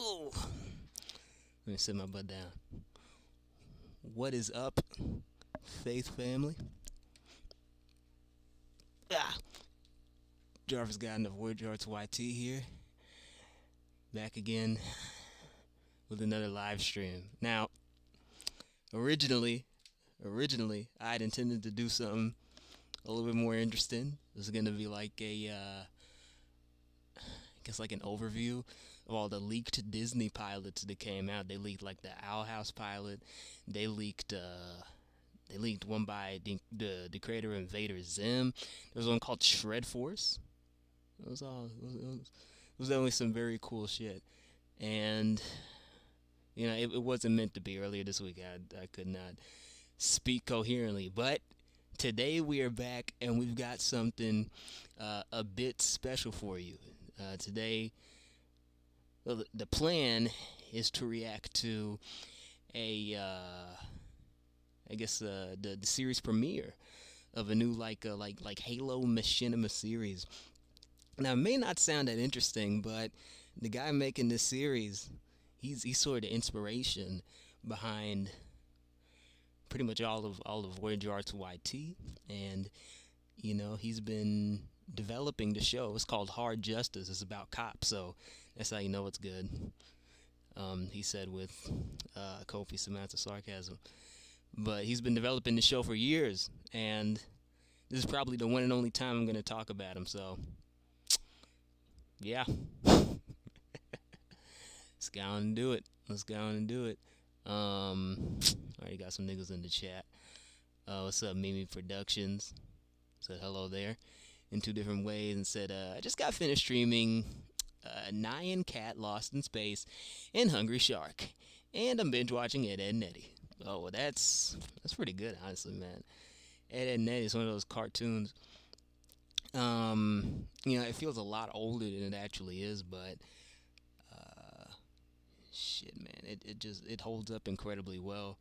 Ooh. Let me sit my butt down. What is up, Faith family? Ah, Jarvis got enough word yards YT here. Back again with another live stream. Now, originally, I'd intended to do something a little bit more interesting. It was gonna be like I guess like an overview of all the leaked Disney pilots that came out. They leaked like the Owl House pilot. They leaked one by the creator of Invader Zim. There was one called Shred Force. It was all it was definitely some very cool shit. And it wasn't meant to be. Earlier this week, I could not speak coherently, but today we are back and we've got something a bit special for you. Today, well, the plan is to react to the series premiere of a new like Halo Machinima series. Now, it may not sound that interesting, but the guy making this series, he's sort of inspiration behind pretty much all of Voyager Arts YT, and he's been developing the show. It's called Hard Justice. It's about cops, so that's how you know it's good. He said with copious amounts of sarcasm, but he's been developing the show for years, and this is probably the one and only time I'm going to talk about him. So, yeah, let's go on and do it. Already got some niggas in the chat. What's up, Mimi Productions? Said hello there in two different ways and said, I just got finished streaming Nyan Cat Lost in Space and Hungry Shark. And I'm binge watching Ed, Edd n Eddy. Oh, well, that's pretty good, honestly, man. Ed, Edd n Eddy is one of those cartoons. It feels a lot older than it actually is, but shit, man, it holds up incredibly well.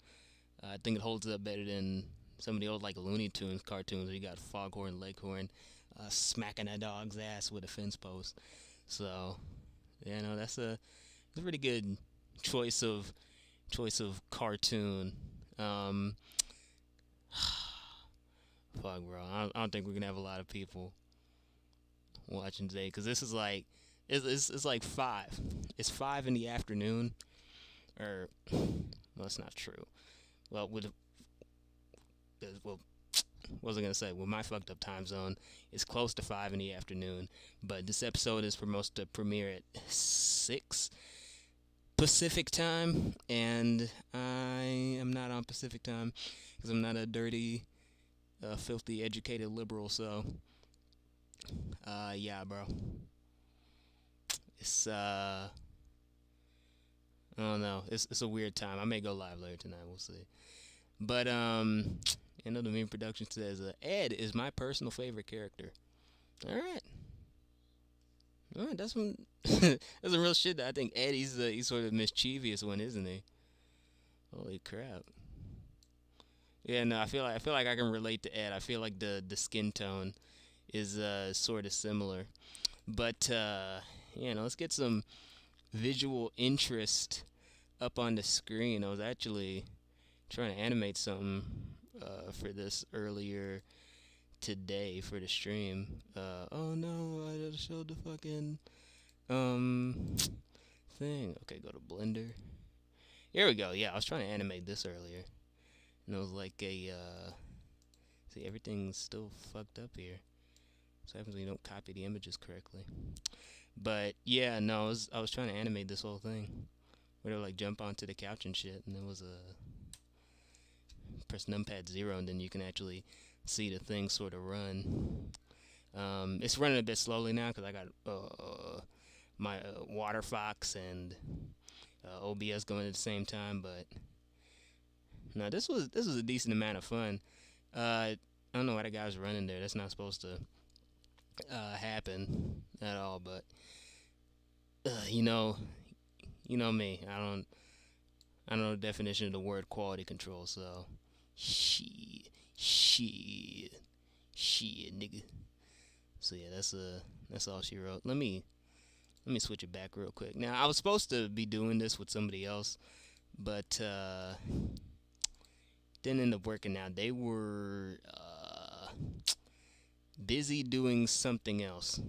I think it holds up better than some of the old like Looney Tunes cartoons where you got Foghorn Leghorn smacking that dog's ass with a fence post. So, that's a pretty good choice of cartoon. Fuck, bro, I don't think we're gonna have a lot of people watching today because this is like it's like 5. It's 5 in the afternoon, or well, it's not true. Well, what was I gonna say? With my fucked up time zone, it's close to 5 in the afternoon. But this episode is supposed to premiere at 6 Pacific time, and I am not on Pacific time because I'm not a dirty, filthy, educated liberal. So, yeah, bro. It's I don't know. It's a weird time. I may go live later tonight. We'll see. But the meme production says Ed is my personal favorite character. All right, that's some that's some real shit. I think Ed he's sort of mischievous one, isn't he? Holy crap. Yeah, no, I feel like I can relate to Ed. I feel like the skin tone is sort of similar. But let's get some visual interest up on the screen. I was actually trying to animate something for this earlier today for the stream. Oh no, I just showed the fucking thing. Okay, go to Blender. Here we go. Yeah, I was trying to animate this earlier, and it was like see, everything's still fucked up here. So happens when you don't copy the images correctly. But yeah, no, I was trying to animate this whole thing where they like jump onto the couch and shit, and there was a press numpad 0, and then you can actually see the thing sort of run. It's running a bit slowly now because I got my Water Fox and OBS going at the same time. But no, this was a decent amount of fun. I don't know why the guy was running there. That's not supposed to happen at all. But you know me. I don't know the definition of the word quality control. So shit, nigga. So yeah, that's all she wrote. Let me Let me switch it back real quick. Now, I was supposed to be doing this with somebody else, but didn't end up working out. They were busy doing something else.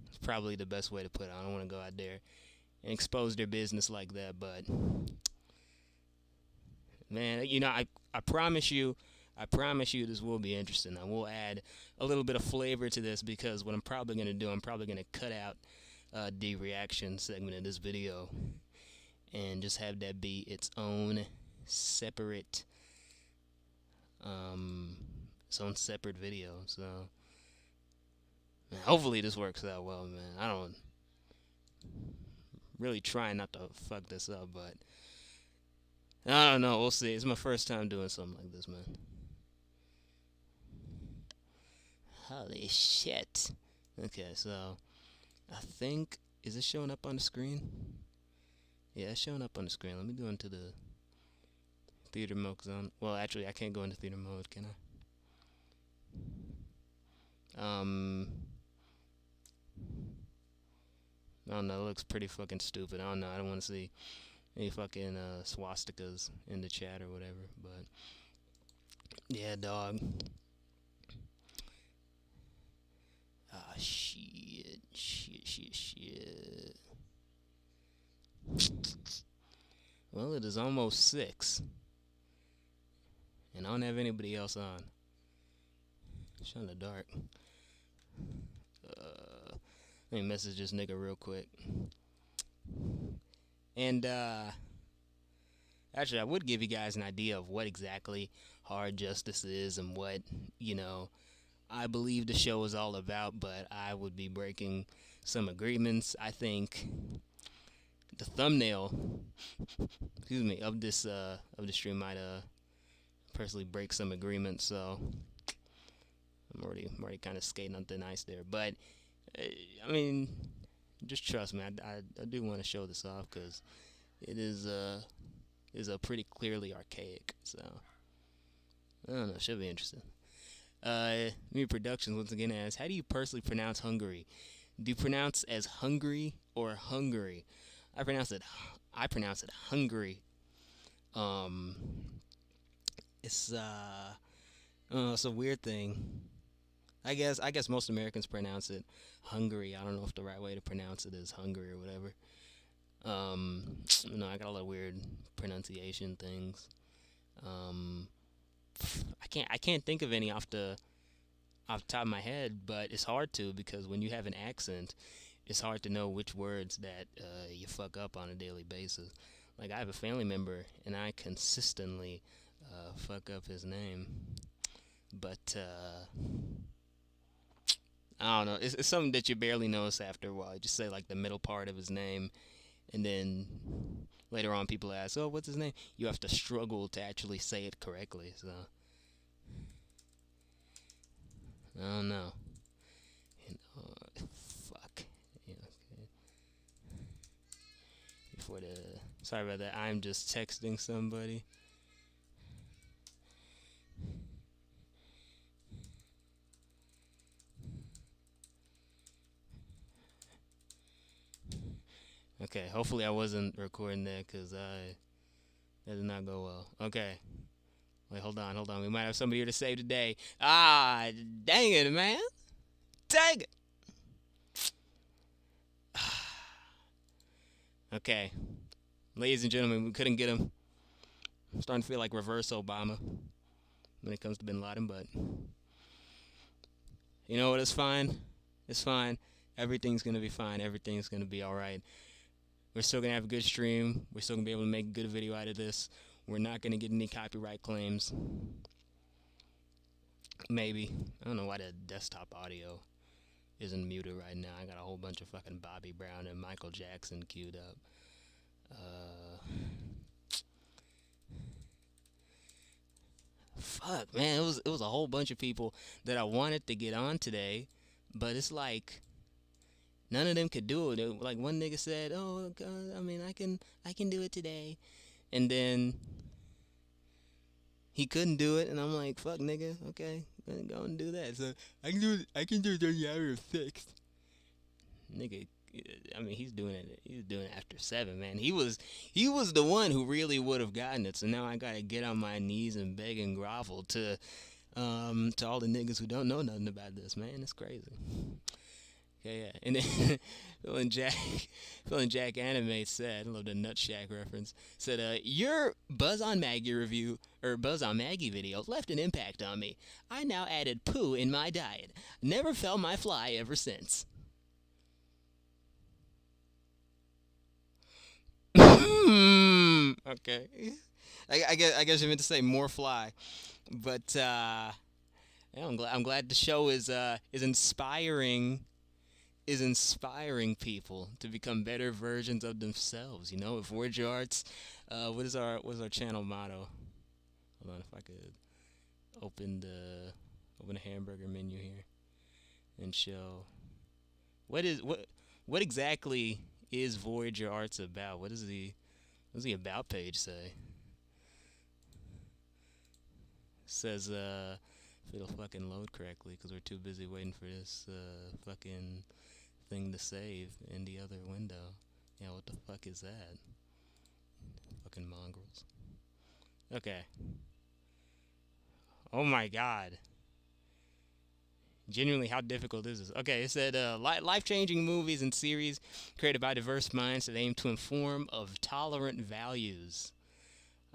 It's probably the best way to put it. I don't want to go out there and expose their business like that, but man, I promise you this will be interesting. I will add a little bit of flavor to this because what I'm probably going to do, I'm probably going to cut out the reaction segment of this video and just have that be its own separate video. So man, hopefully this works out well, man. I don't really try not to fuck this up, but I don't know. We'll see. It's my first time doing something like this, man. Holy shit. Okay, so I think, is it showing up on the screen? Yeah, it's showing up on the screen. Let me go into the theater mode zone. Well, actually, I can't go into theater mode, can I? I don't know. It looks pretty fucking stupid. I don't know. I don't want to see any fucking swastikas in the chat or whatever. But yeah, dog. Ah, shit. Well, it is almost 6. And I don't have anybody else on. It's kind of dark. Let me message this nigga real quick. And, actually, I would give you guys an idea of what exactly hard justice is and what, I believe the show is all about, but I would be breaking some agreements. I think the thumbnail, of this stream might personally break some agreements. So I'm already kind of skating on thin ice there. But I mean, just trust me. I do want to show this off because it is a pretty clearly archaic. So I don't know. Should be interesting. Me Productions once again asks, how do you personally pronounce Hungary? Do you pronounce as hungry or Hungary? I pronounce it Hungary. It's it's a weird thing. I guess most Americans pronounce it Hungary. I don't know if the right way to pronounce it is Hungary or whatever. I got a lot of weird pronunciation things. I can't think of any off the top of my head, but it's hard to, because when you have an accent, it's hard to know which words that you fuck up on a daily basis. Like, I have a family member, and I consistently fuck up his name, but I don't know. It's something that you barely notice after a while. You just say like the middle part of his name, and then later on people ask, "Oh, what's his name?" You have to struggle to actually say it correctly. So I don't know. Fuck. Yeah, okay. Sorry about that. I'm just texting somebody. Okay, hopefully I wasn't recording that because that did not go well. Okay. Wait, hold on. We might have somebody here to save today. Ah, dang it, man. Dang it. Okay. Ladies and gentlemen, we couldn't get him. I'm starting to feel like reverse Obama when it comes to Bin Laden, but you know what? It's fine. It's fine. Everything's going to be fine. Everything's going to be all right. We're still going to have a good stream. We're still going to be able to make a good video out of this. We're not going to get any copyright claims. Maybe. I don't know why the desktop audio isn't muted right now. I got a whole bunch of fucking Bobby Brown and Michael Jackson queued up. Fuck, man. It was a whole bunch of people that I wanted to get on today, but it's like none of them could do it. Like one nigga said, "Oh, God, I mean, I can do it today," and then he couldn't do it, and I'm like, "Fuck, nigga, okay, go and do that." So I can do it. I can do it during the hour of 6. Nigga I mean, he's doing it. He's doing it after 7, man. He was the one who really would have gotten it. So now I gotta get on my knees and beg and grovel to all the niggas who don't know nothing about this, man. It's crazy. Yeah, yeah. And then Phil and Jack, Phil and Jack Anime said, I love the Nut Shack reference. Said, your Buzz on Maggie review or Buzz on Maggie video left an impact on me. I now added poo in my diet. Never felt my fly ever since. Okay. I guess you meant to say more fly, but yeah, I'm glad the show is inspiring people to become better versions of themselves. If Voyage Arts, what is our channel motto? Hold on, if I could open the hamburger menu here and show what exactly is Voyager Arts about? What does the about page say? Says if it'll fucking load correctly because we're too busy waiting for this fucking thing to save in the other window. Yeah, what the fuck is that? Fucking mongrels. Okay. Oh my god. Genuinely, how difficult is this? Okay, it said life-changing movies and series created by diverse minds that aim to inform of tolerant values.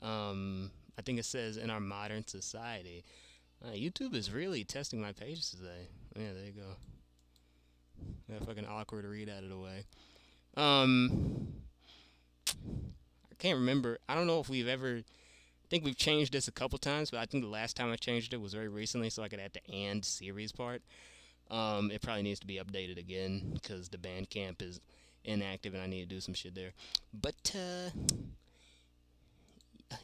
I think it says in our modern society. YouTube is really testing my pages today. Yeah, there you go. That fucking awkward read out of the way. I can't remember. I don't know if we've ever. I think we've changed this a couple times, but I think the last time I changed it was very recently, so I could add the "and" series part. It probably needs to be updated again because the Bandcamp is inactive and I need to do some shit there. But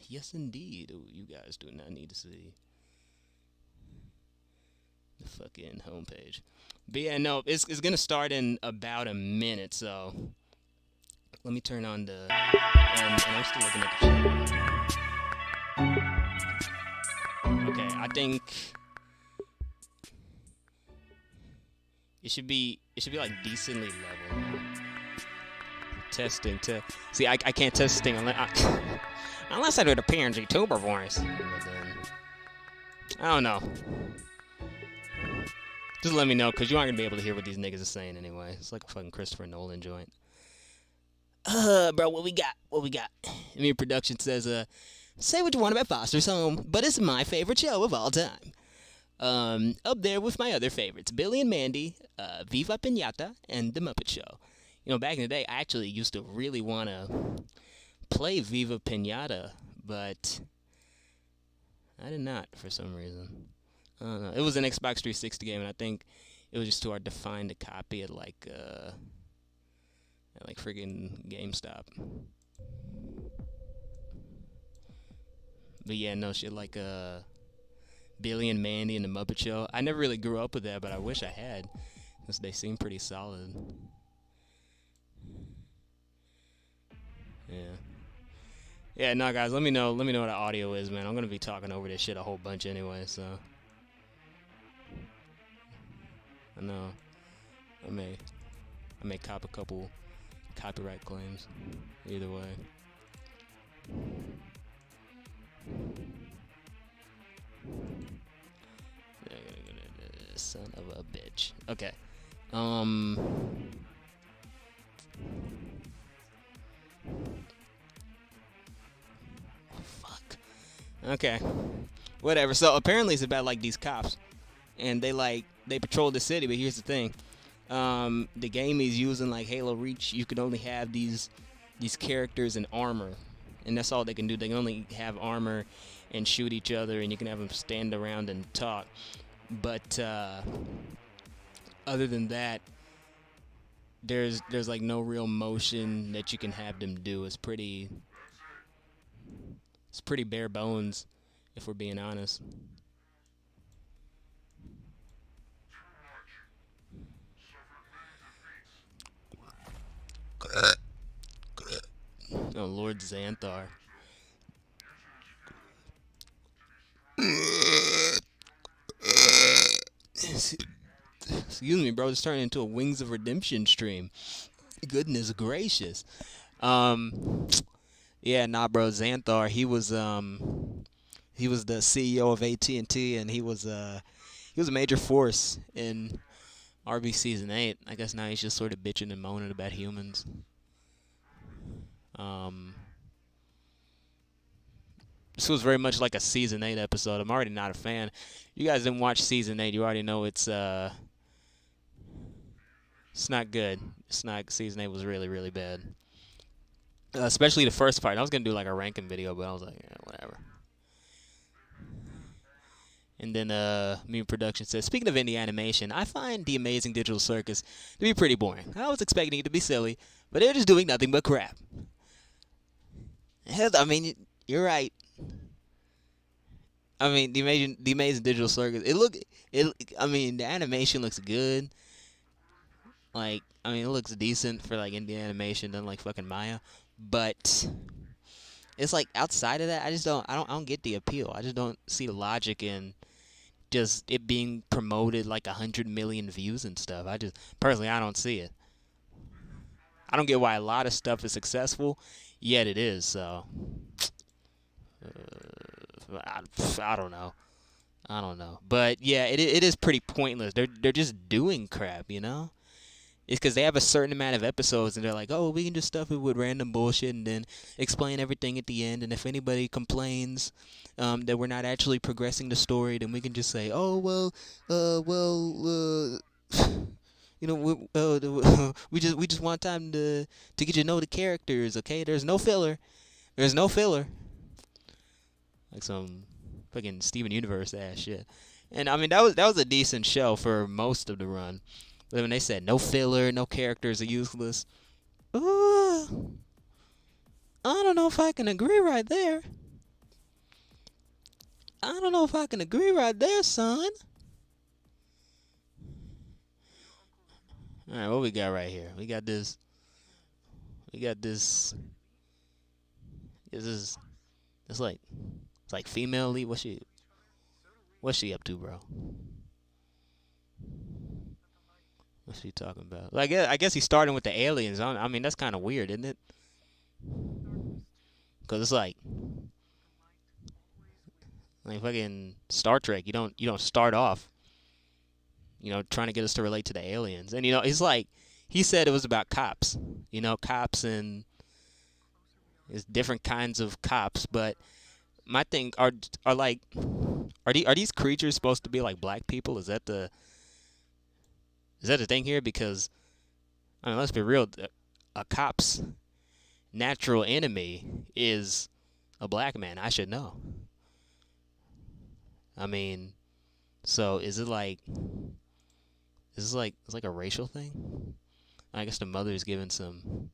yes, indeed, you guys do not need to see the fucking homepage. But yeah, no, it's gonna start in about a minute, so let me turn on the. And I'm still looking at the chat. Okay, I think it should be like decently level now. Testing to see. I can't test this thing unless I do the PNG tuber voice. But then, I don't know. Just let me know, because you aren't going to be able to hear what these niggas are saying anyway. It's like a fucking Christopher Nolan joint. Bro, what we got? What we got? Emir Production says, say what you want about Foster's Home, but it's my favorite show of all time. Up there with my other favorites, Billy and Mandy, Viva Pinata, and The Muppet Show. Back in the day, I actually used to really want to play Viva Pinata, but I did not for some reason. I don't know. It was an Xbox 360 game, and I think it was just too hard to find a copy at like friggin' GameStop. But yeah, no shit like Billy and Mandy and The Muppet Show. I never really grew up with that, but I wish I had, because they seem pretty solid. Yeah. Yeah, no, guys, let me know what the audio is, man. I'm gonna be talking over this shit a whole bunch anyway, so I know I may cop a couple copyright claims. Either way. Son of a bitch. Okay. Fuck. Okay. Whatever. So apparently it's about like these cops, and they patrol the city. But here's the thing: the game is using like Halo Reach. You can only have these characters in armor, and that's all they can do. They can only have armor and shoot each other, and you can have them stand around and talk. But other than that, there's like no real motion that you can have them do. It's pretty bare bones, if we're being honest. Oh, Lord Xanthar. Excuse me, bro. It's turning into a Wings of Redemption stream. Goodness gracious. Um, yeah, nah, bro. Xanthar, he was the CEO of AT&T, and he was a major force in RB season 8. I guess now he's just sort of bitching and moaning about humans. Um, this was very much like a season 8 episode. I'm already not a fan. You guys didn't watch season 8. You already know it's not good. It's not Season 8 was really really bad. Especially the first part. I was gonna do like a ranking video, but I was like, yeah, whatever. And then Meme Production says, speaking of indie animation, I find the Amazing Digital Circus to be pretty boring. I was expecting it to be silly, but they're just doing nothing but crap. I mean, you're right. I mean, the Amazing Digital Circus. I mean, the animation looks good. Like, I mean, it looks decent for like indie animation than like fucking Maya, but it's like outside of that, I don't get the appeal. I just don't see the logic in just it being promoted like 100 million views and stuff. I just personally I don't see it. I don't get why a lot of stuff is successful, yet it is. So I don't know. I don't know. But yeah, it is pretty pointless. They're just doing crap, you know. It's because they have a certain amount of episodes, and they're like, oh, we can just stuff it with random bullshit, and then explain everything at the end. And if anybody complains that we're not actually progressing the story, then we can just say, oh you know, we just want time to get to know the characters. Okay, there's no filler. There's no filler. Like some fucking Steven Universe ass shit. And I mean that was a decent show for most of the run. But when they said no filler, no characters are useless, uh, I don't know if I can agree right there. I don't know if I can agree right there, son. All right, what we got right here? We got this. We got this. This is. It's like female lead. What's she up to, bro? What's she talking about? Like, I guess he's starting with the aliens. I mean, that's kind of weird, isn't it? Because it's like fucking Star Trek. You don't start off, trying to get us to relate to the aliens. And he's like, he said it was about cops. Cops and it's different kinds of cops. But my thing are like, are these creatures supposed to be like black people? Is that the thing here? Because I mean, let's be real. A cop's natural enemy is a black man. I should know. I mean, so it's like a racial thing? I guess the mother's giving some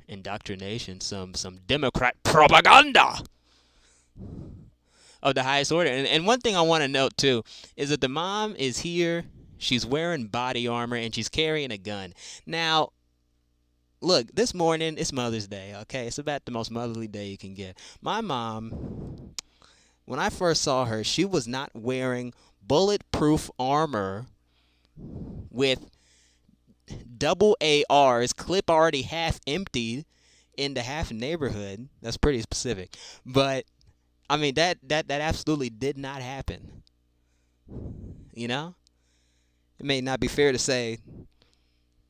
indoctrination, some Democrat propaganda of the highest order. And one thing I want to note too is that the mom is here. She's wearing body armor and she's carrying a gun. Now, look, this morning it's Mother's Day. Okay, it's about the most motherly day you can get. My mom, when I first saw her, she was not wearing bulletproof armor with double ARs, clip already half emptied in the half neighborhood. That's pretty specific. But I mean that absolutely did not happen. You know? It may not be fair to say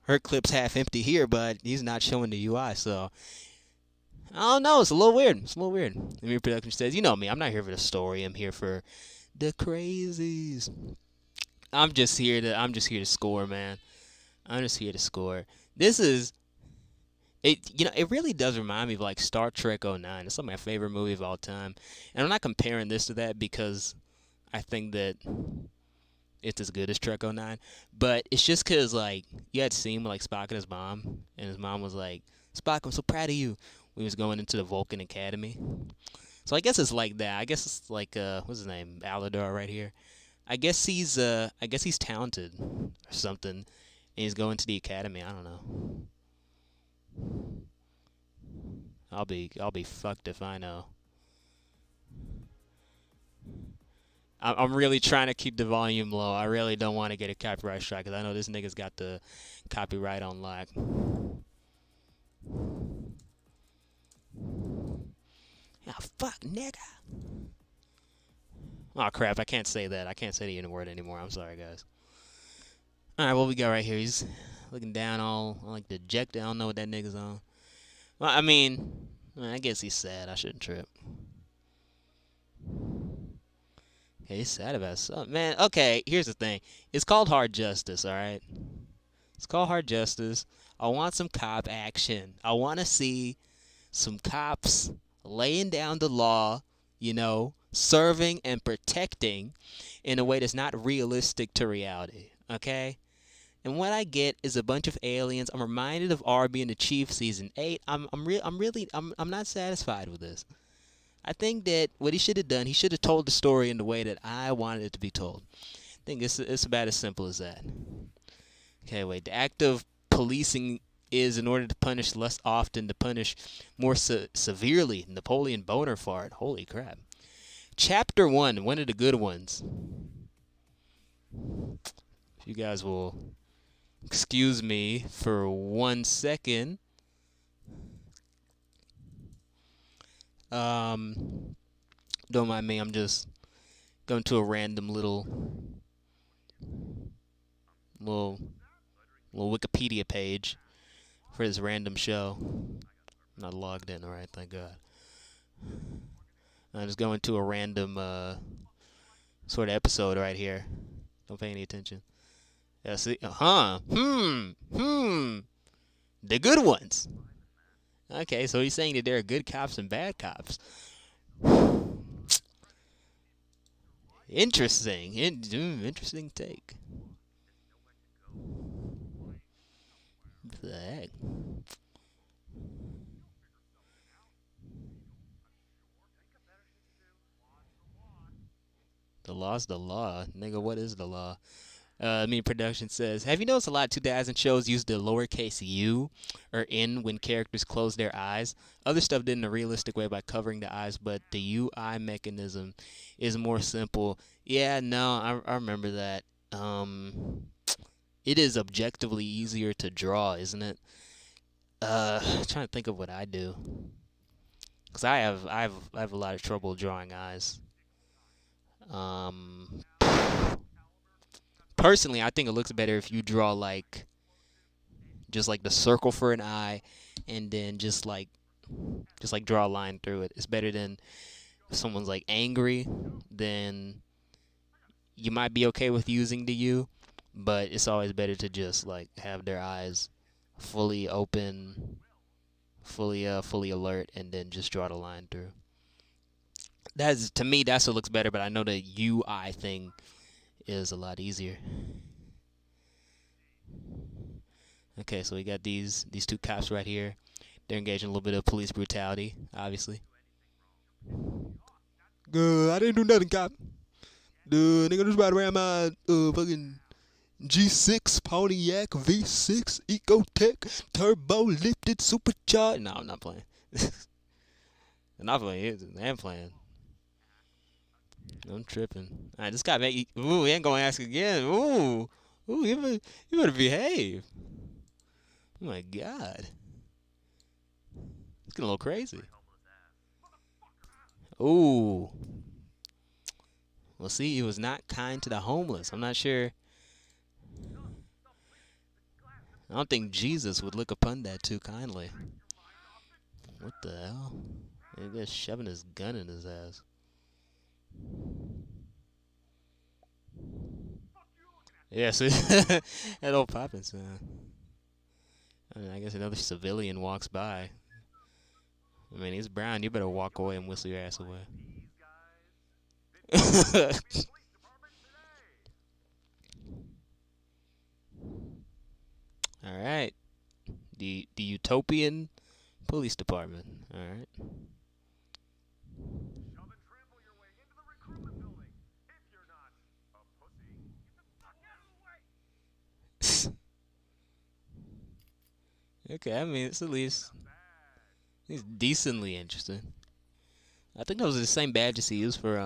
her clip's half empty here, but he's not showing the UI, so I don't know. It's a little weird. It's a little weird. The Mere Production says, you know me, I'm not here for the story. I'm here for the crazies. I'm just here to score, man. I'm just here to score. This is it. It really does remind me of like Star Trek '09. It's like my favorite movie of all time, and I'm not comparing this to that because I think that it's as good as Trek '09. But it's just because like you had seen like Spock and his mom, and his mom was like, "Spock, I'm so proud of you." When he was going into the Vulcan Academy. So I guess it's like that. I guess it's like what's his name, Aladar right here. I guess he's talented or something, and he's going to the academy. I don't know. I'll be fucked if I know. I'm really trying to keep the volume low. I really don't want to get a copyright strike because I know this nigga's got the copyright on lock. Oh, fuck, nigga. Oh, crap. I can't say that. I can't say the N word anymore. I'm sorry, guys. All right, what we got right here? He's looking down all like dejected. I don't know what that nigga's on. Well, I mean, I guess he's sad. I shouldn't trip. Okay, he's sad about something. Man, okay, here's the thing. It's called hard justice, all right? It's called hard justice. I want some cop action. I want to see some cops laying down the law, serving and protecting in a way that's not realistic to reality, okay? And what I get is a bunch of aliens. I'm reminded of Arby and the Chief season 8. I'm not satisfied with this. I think that what he should have done, he should have told the story in the way that I wanted it to be told. I think it's about as simple as that. Okay, wait. The act of policing is in order to punish less often, to punish more severely. Napoleon Bonaparte. Holy crap. Chapter 1, one of the good ones. If you guys will excuse me for 1 second. Don't mind me. I'm just going to a random little Wikipedia page for this random show. I'm not logged in, all right? Thank God. I'm just going to a random sort of episode right here. Don't pay any attention. Yeah, see? The good ones. Okay, so he's saying that there are good cops and bad cops. Interesting. Interesting take. What the heck? The law's the law. Nigga, what is the law? Production says, have you noticed a lot of 2000 shows use the lowercase u or n when characters close their eyes? Other stuff did in a realistic way by covering the eyes, but the UI mechanism is more simple. Yeah, no, I remember that. It is objectively easier to draw, isn't it? Trying to think of what I do, because I have a lot of trouble drawing eyes. Personally, I think it looks better if you draw just like the circle for an eye, and then just like draw a line through it. It's better than if someone's like angry, then you might be okay with using the U, but it's always better to just like have their eyes fully open, fully alert, and then just draw the line through. To me, that's what looks better, but I know the UI thing is a lot easier. Okay, so we got these two cops right here. They're engaged in a little bit of police brutality, obviously. I didn't do nothing, cop. Nigga just ride around my fucking G6 Pontiac V6 Ecotech turbo lifted supercharged. No, I'm not playing. I'm not playing. I'm playing. I'm tripping. All right, this guy, he ain't gonna ask again. Ooh, you better behave. Oh my God, it's getting a little crazy. Ooh. Well, see, he was not kind to the homeless. I'm not sure. I don't think Jesus would look upon that too kindly. What the hell? He's just shoving his gun in his ass. Yeah, see, that old poppin' sound. I guess another civilian walks by. I mean, he's brown. You better walk away and whistle your ass away. All right. The utopian police department. All right. Okay, I mean, it's at least decently interesting. I think those are the same badges he used for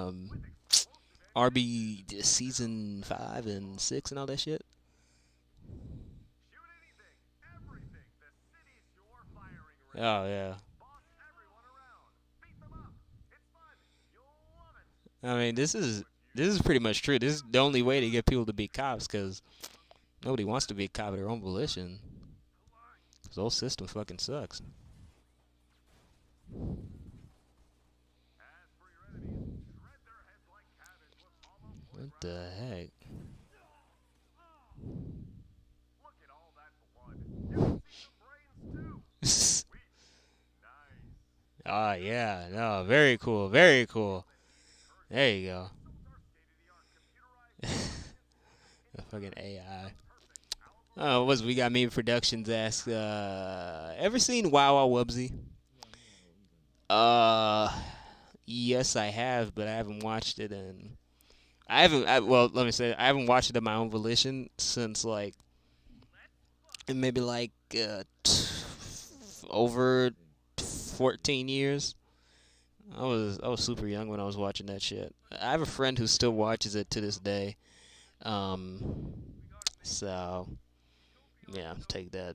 RB season 5 and 6 and all that shit. Oh yeah. I mean, this is pretty much true. This is the only way to get people to be cops, because nobody wants to be a cop of their own volition. This whole system fucking sucks. What the heck? Oh yeah, no, very cool, very cool. There you go. The fucking AI. Oh, what was we got? Maybe Productions asked, ever seen Wow Wow Wubsy? Uh, yes, I have, but I haven't watched it, and I haven't. Well, let me say, I haven't watched it of my own volition since like maybe like over 14 years. I was super young when I was watching that shit. I have a friend who still watches it to this day. Um, so yeah, take that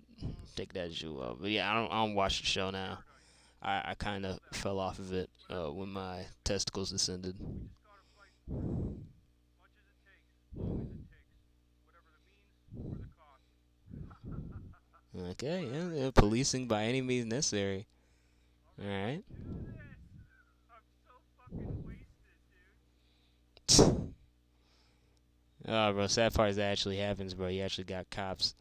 as you will. But yeah, I don't watch the show now. I kind of fell off of it when my testicles descended. Okay, yeah, policing by any means necessary. All right. Oh, bro, sad part is that actually happens, bro. You actually got cops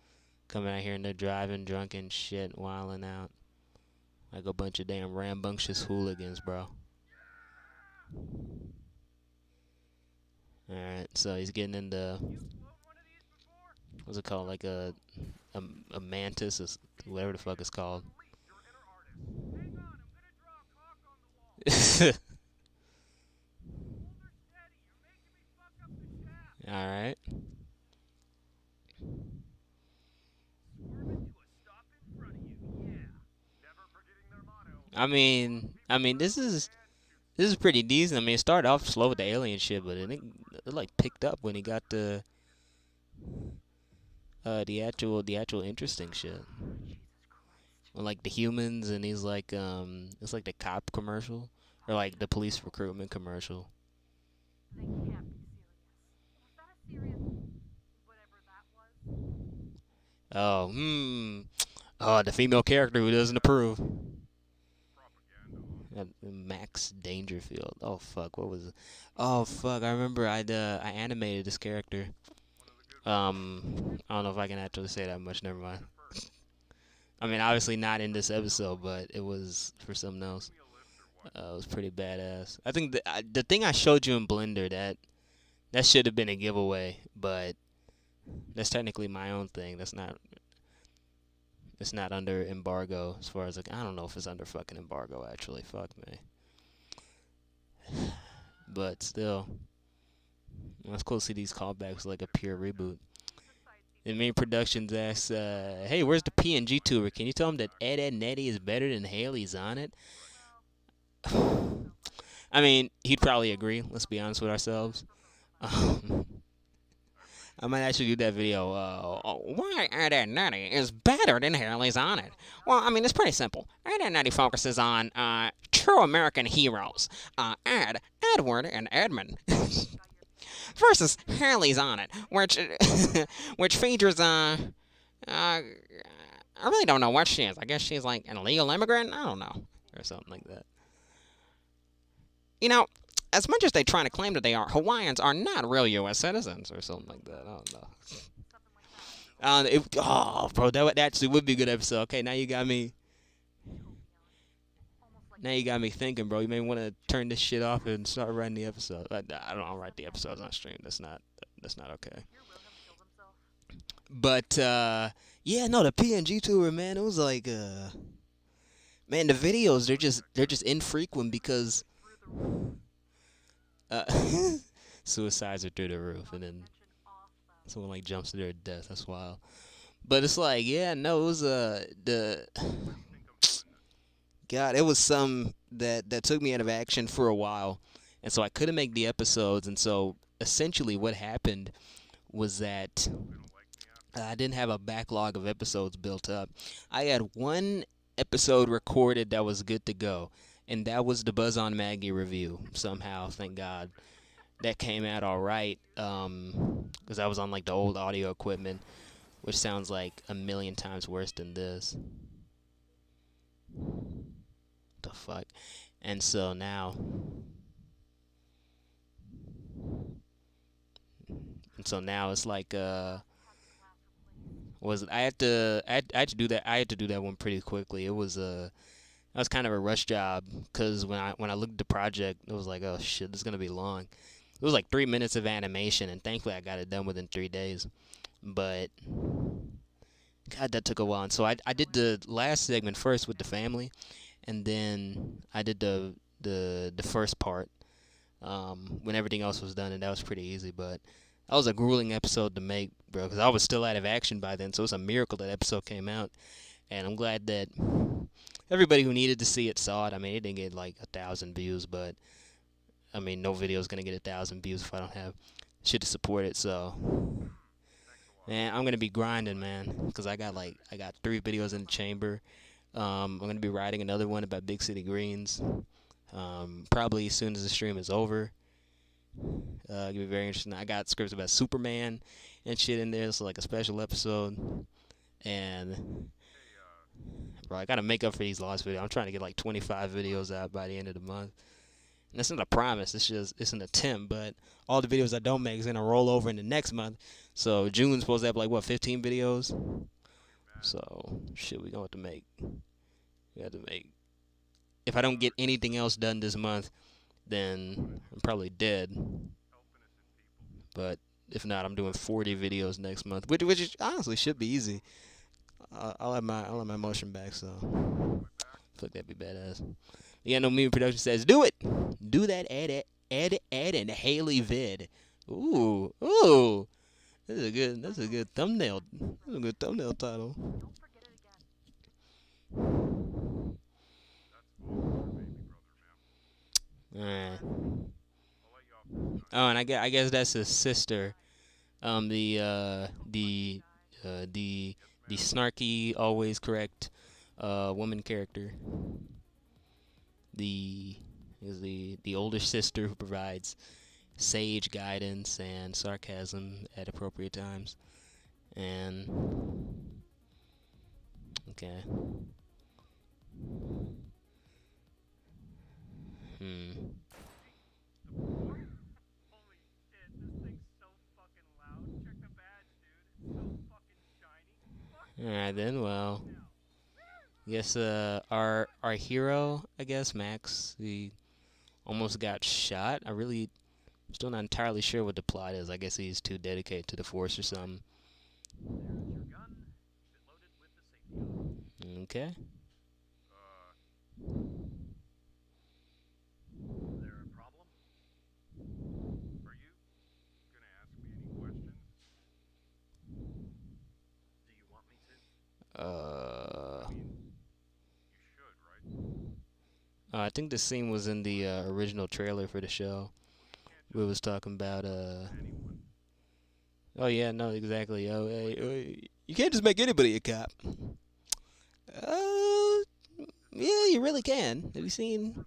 coming out here and they're driving drunk and shit, wilding out like a bunch of damn rambunctious hooligans, bro. All right, so he's getting into what's it called, like a mantis, or whatever the fuck it's called. All right. I mean, this is pretty decent. I mean, it started off slow with the alien shit, but it like picked up when he got the actual interesting shit. Like the humans, and he's like it's like the cop commercial or like the police recruitment commercial. Oh, oh, the female character who doesn't approve. Max Dangerfield. Oh fuck, what was it? Oh fuck, I remember I animated this character. I don't know if I can actually say that much. Never mind. I mean, obviously not in this episode, but it was for something else. It was pretty badass. I think the thing I showed you in Blender, that should have been a giveaway, but that's technically my own thing. That's not. It's not under embargo as far as like I don't know if it's under fucking embargo actually. Fuck me. But still, it's cool to see these callbacks like a pure reboot. And main productions asks, "Hey, where's the PNG tour? Can you tell him that Ed Netty is better than Haley's on it?" I mean, he'd probably agree. Let's be honest with ourselves. Um, I might actually do that video. Why Ed and Nettie is better than Haley's on it? Well, I mean, it's pretty simple. Ed and Nettie focuses on true American heroes. Edward, and Edmund. Versus Haley's on it, which which features I really don't know what she is. I guess she's like an illegal immigrant. I don't know, or something like that. You know, as much as they try to claim that they are, Hawaiians are not real U.S. citizens, or something like that. I don't know. Oh, bro, that actually would be a good episode. Okay, now you got me. Now you got me thinking, bro. You may want to turn this shit off and start writing the episode. I don't write the episodes on stream. That's not okay. But yeah, no, the PNG tour, man. It was like, man, the videos they're just infrequent because uh, suicides are through the roof, and then someone like jumps to their death. That's wild. But it's like, yeah, no, it was the God, it was some that took me out of action for a while, and so I couldn't make the episodes, and so essentially what happened was that I didn't have a backlog of episodes built up. I had one episode recorded that was good to go, and that was the Buzz on Maggie review. Somehow, thank God, that came out all right. Because I was on like the old audio equipment, which sounds like a million times worse than this. The fuck? And so now, it's like was I had to do that one pretty quickly. It was that was kind of a rush job because when I looked at the project, it was like, oh shit, this is gonna be long. It was like 3 minutes of animation, and thankfully I got it done within 3 days. But God, that took a while. And so I did the last segment first with the family, and then I did the first part when everything else was done, and that was pretty easy. But that was a grueling episode to make, bro, because I was still out of action by then. So it's a miracle that episode came out, and I'm glad that everybody who needed to see it saw it. I mean, it didn't get like 1,000 views, but I mean, no video is gonna get 1,000 views if I don't have shit to support it. So, man, I'm gonna be grinding, man, because I got 3 videos in the chamber. I'm gonna be writing another one about Big City Greens. Probably as soon as the stream is over. It'll be very interesting. I got scripts about Superman and shit in there, so like a special episode. And bro, I gotta make up for these lost videos. I'm trying to get like 25 videos out by the end of the month. And that's not a promise. It's an attempt. But all the videos I don't make is gonna roll over into next month. So June's supposed to have like what 15 videos. So shit, we gonna have to make. We have to make. If I don't get anything else done this month, then I'm probably dead. But if not, I'm doing 40 videos next month, which honestly should be easy. I'll have my motion back, so fuck, that'd be badass. Yeah, no meme production says do it, do that, add and Haley vid. Ooh, that's a good thumbnail. That's a good thumbnail title. Alright. Oh, and I guess that's his sister. The snarky, always correct, woman character. The is the older sister who provides sage guidance and sarcasm at appropriate times. And okay. Alright then, well, I guess our hero, I guess Max, he almost got shot. I really still not entirely sure what the plot is. I guess he's too dedicated to the Force or something. Okay. I think the scene was in the original trailer for the show. We was talking about Oh yeah, no, exactly. Oh, hey, you can't just make anybody a cop. Uh, yeah, you really can. Have you seen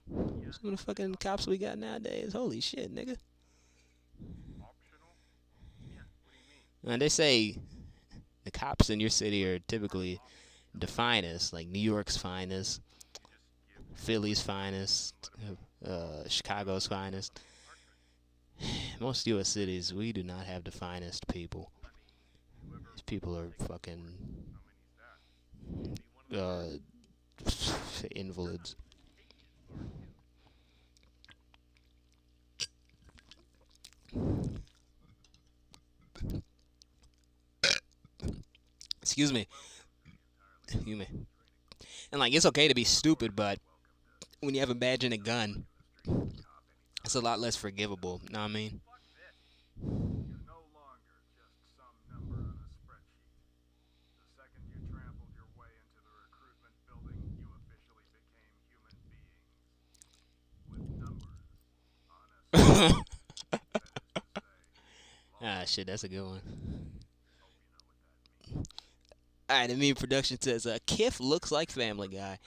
some of the fucking cops we got nowadays? Holy shit, nigga. And they say the cops in your city are typically the finest, like New York's finest, Philly's finest, Chicago's finest. Most U.S. cities, we do not have the finest people. These people are fucking invalids. Excuse me. Excuse me. And like, it's okay to be stupid, but when you have a badge and a gun, it's a lot less forgivable. Know what I mean? shit, that's a good one. All right, the meme production says, Kif looks like Family Guy.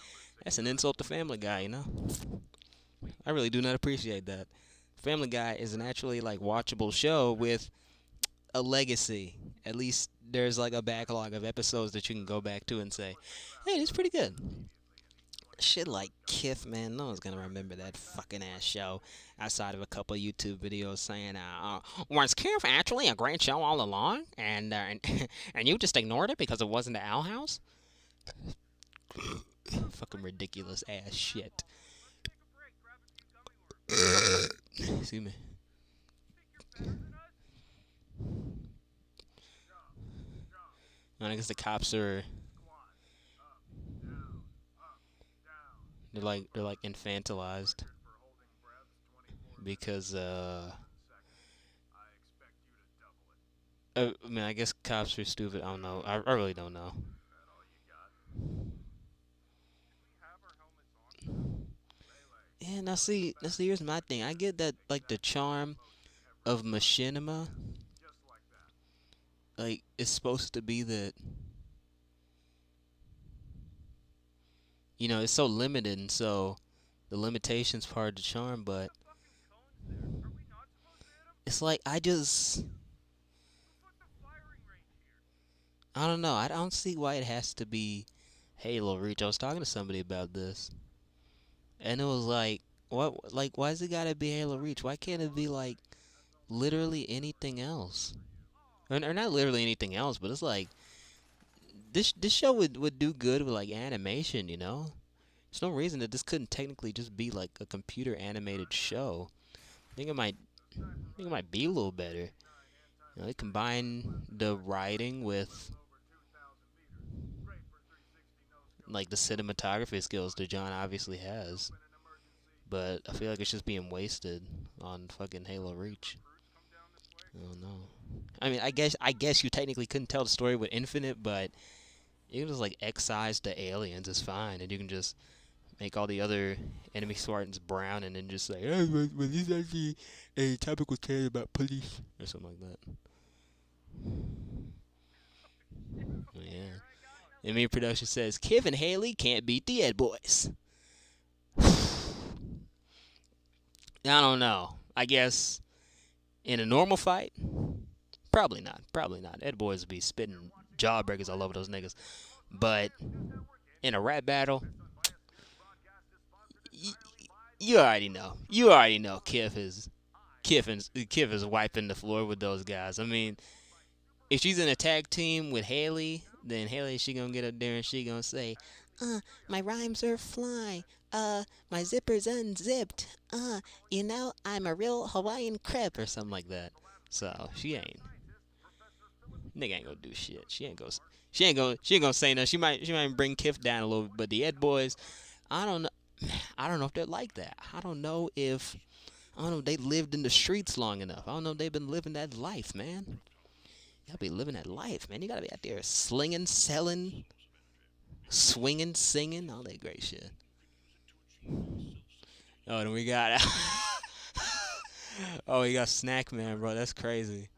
That's an insult to Family Guy, you know? I really do not appreciate that. Family Guy is an actually, like, watchable show with a legacy. At least there's, like, a backlog of episodes that you can go back to and say, hey, this is pretty good. Shit like Kif, man, no one's gonna remember that fucking ass show outside of a couple YouTube videos saying, was Kif actually a great show all along? And you just ignored it because it wasn't the Owl House? Fucking ridiculous ass shit. Excuse me. I guess the cops are they're like infantilized because I mean I guess cops are stupid. I don't know. I really don't know. Yeah, now see, here's my thing. I get that like the charm of machinima, like it's supposed to be that it's so limited, and so the limitations part of the charm. But it's like I don't know. I don't see why it has to be Halo Reach. I was talking to somebody about this, and it was like, what? Like, why does it gotta be Halo Reach? Why can't it be like literally anything else? Or not literally anything else, but it's like this show would do good with like animation. There's no reason that this couldn't technically just be like a computer animated show. I think it might be a little better. They combine the writing with like the cinematography skills that John obviously has, but I feel like it's just being wasted on fucking Halo Reach. I don't know. I mean, I guess you technically couldn't tell the story with Infinite, but you can just like excise the aliens. It's fine, and you can just make all the other enemy Spartans brown, and then just say, "Hey, was this actually a topical tale about police or something like that?" Yeah. Enemy production says Kiv and Haley can't beat the Ed Boys. I don't know. I guess in a normal fight, probably not. Probably not. Ed Boys would be spitting jawbreakers all over those niggas. But in a rap battle, you already know. You already know Kiff is wiping the floor with those guys. I mean, if she's in a tag team with Haley, then Haley she gonna get up there and she gonna say, my rhymes are fly. My zipper's unzipped. I'm a real Hawaiian crep or something like that. So she ain't. Nigga ain't gonna do shit. She ain't gonna say nothing. She might bring Kiff down a little bit, but the Ed Boys, I don't know. I don't know if they're like that. I don't know if they lived in the streets long enough. I don't know if they've been living that life, man. You gotta be living that life, man. You gotta be out there slinging, selling, swinging, singing, all that great shit. Oh, then we got. Oh, we got Snack Man, bro. That's crazy.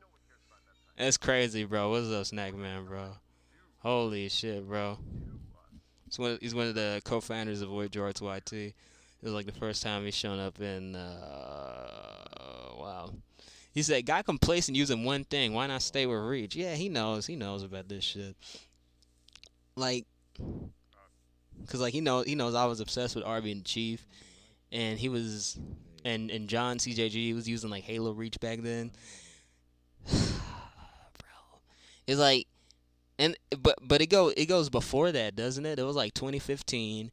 That's crazy, bro. What's up, Snack Man, bro? Holy shit, bro. He's one of the co-founders of Void Jorts YT. It was like the first time he's shown up in. Wow. He said, "Got complacent using one thing. Why not stay with Reach?" Yeah, he knows. He knows about this shit. Like, cause like he knows I was obsessed with Arby and Chief, and he was, and John CJG was using like Halo Reach back then. Bro, it's like, but it goes before that, doesn't it? It was like 2015,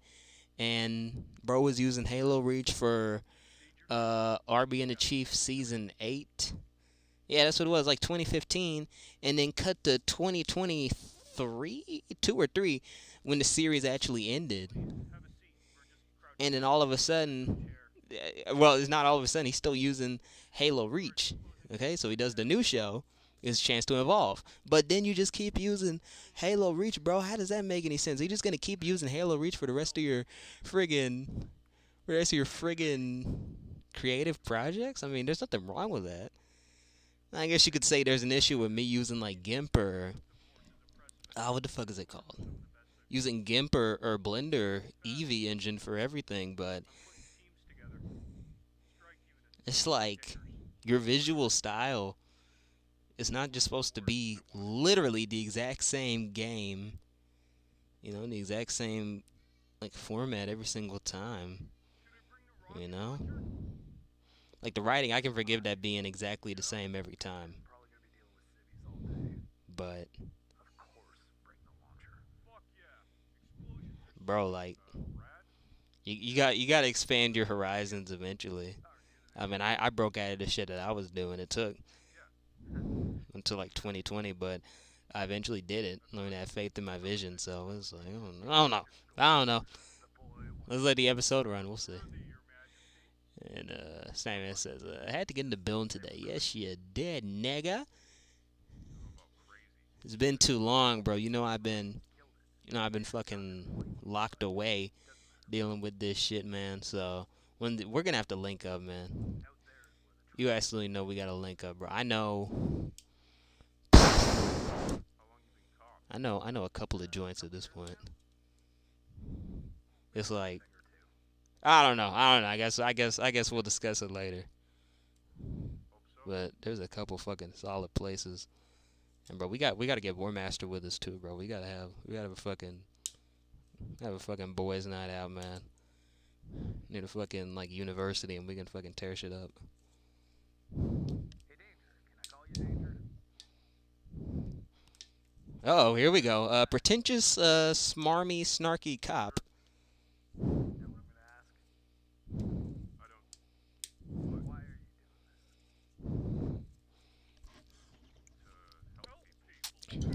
and bro was using Halo Reach for RB and the Chief season 8. Yeah, that's what it was, like 2015, and then cut to 2023, 2 or 3, when the series actually ended. And then all of a sudden, well, it's not all of a sudden, he's still using Halo Reach. Okay, so he does the new show. It's a chance to evolve. But then you just keep using Halo Reach, bro. How does that make any sense? Are you just going to keep using Halo Reach for the rest of your friggin' creative projects? I mean, there's nothing wrong with that. I guess you could say there's an issue with me using like GIMP or what the fuck is it called? Using GIMP or Blender Eevee engine for everything, but it's like your visual style is not just supposed to be literally the exact same game, the exact same like format every single time, you know? Like the writing, I can forgive that being exactly the same every time. But bro, like you got to expand your horizons eventually. I mean, I broke out of the shit that I was doing. It took until like 2020, but I eventually did it. Learned to have faith in my vision. So it was like, I don't know. Let's let the episode run. We'll see. And Simon says, I had to get in the building today. Yes, you did, nigga. It's been too long, bro. I've been fucking locked away dealing with this shit, man. So we're gonna have to link up, man. You absolutely know we gotta link up, bro. I know a couple of joints at this point. It's like I don't know. I guess we'll discuss it later. But there's a couple fucking solid places. And bro, we gotta get War Master with us too, bro. We gotta have a fucking boys night out, man. Need a fucking like university and we can fucking tear shit up. Oh, here we go. Pretentious, smarmy, snarky cop.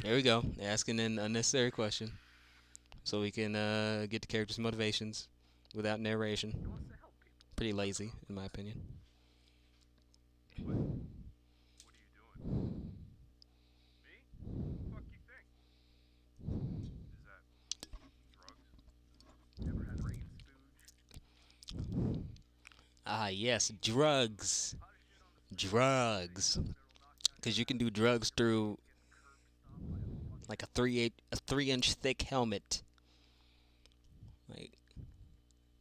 There we go. Asking an unnecessary question, so we can get the characters' motivations without narration. Pretty lazy, in my opinion. Ah, yes, drugs. Drugs. Because you can do drugs through like a 3 inch thick helmet. Like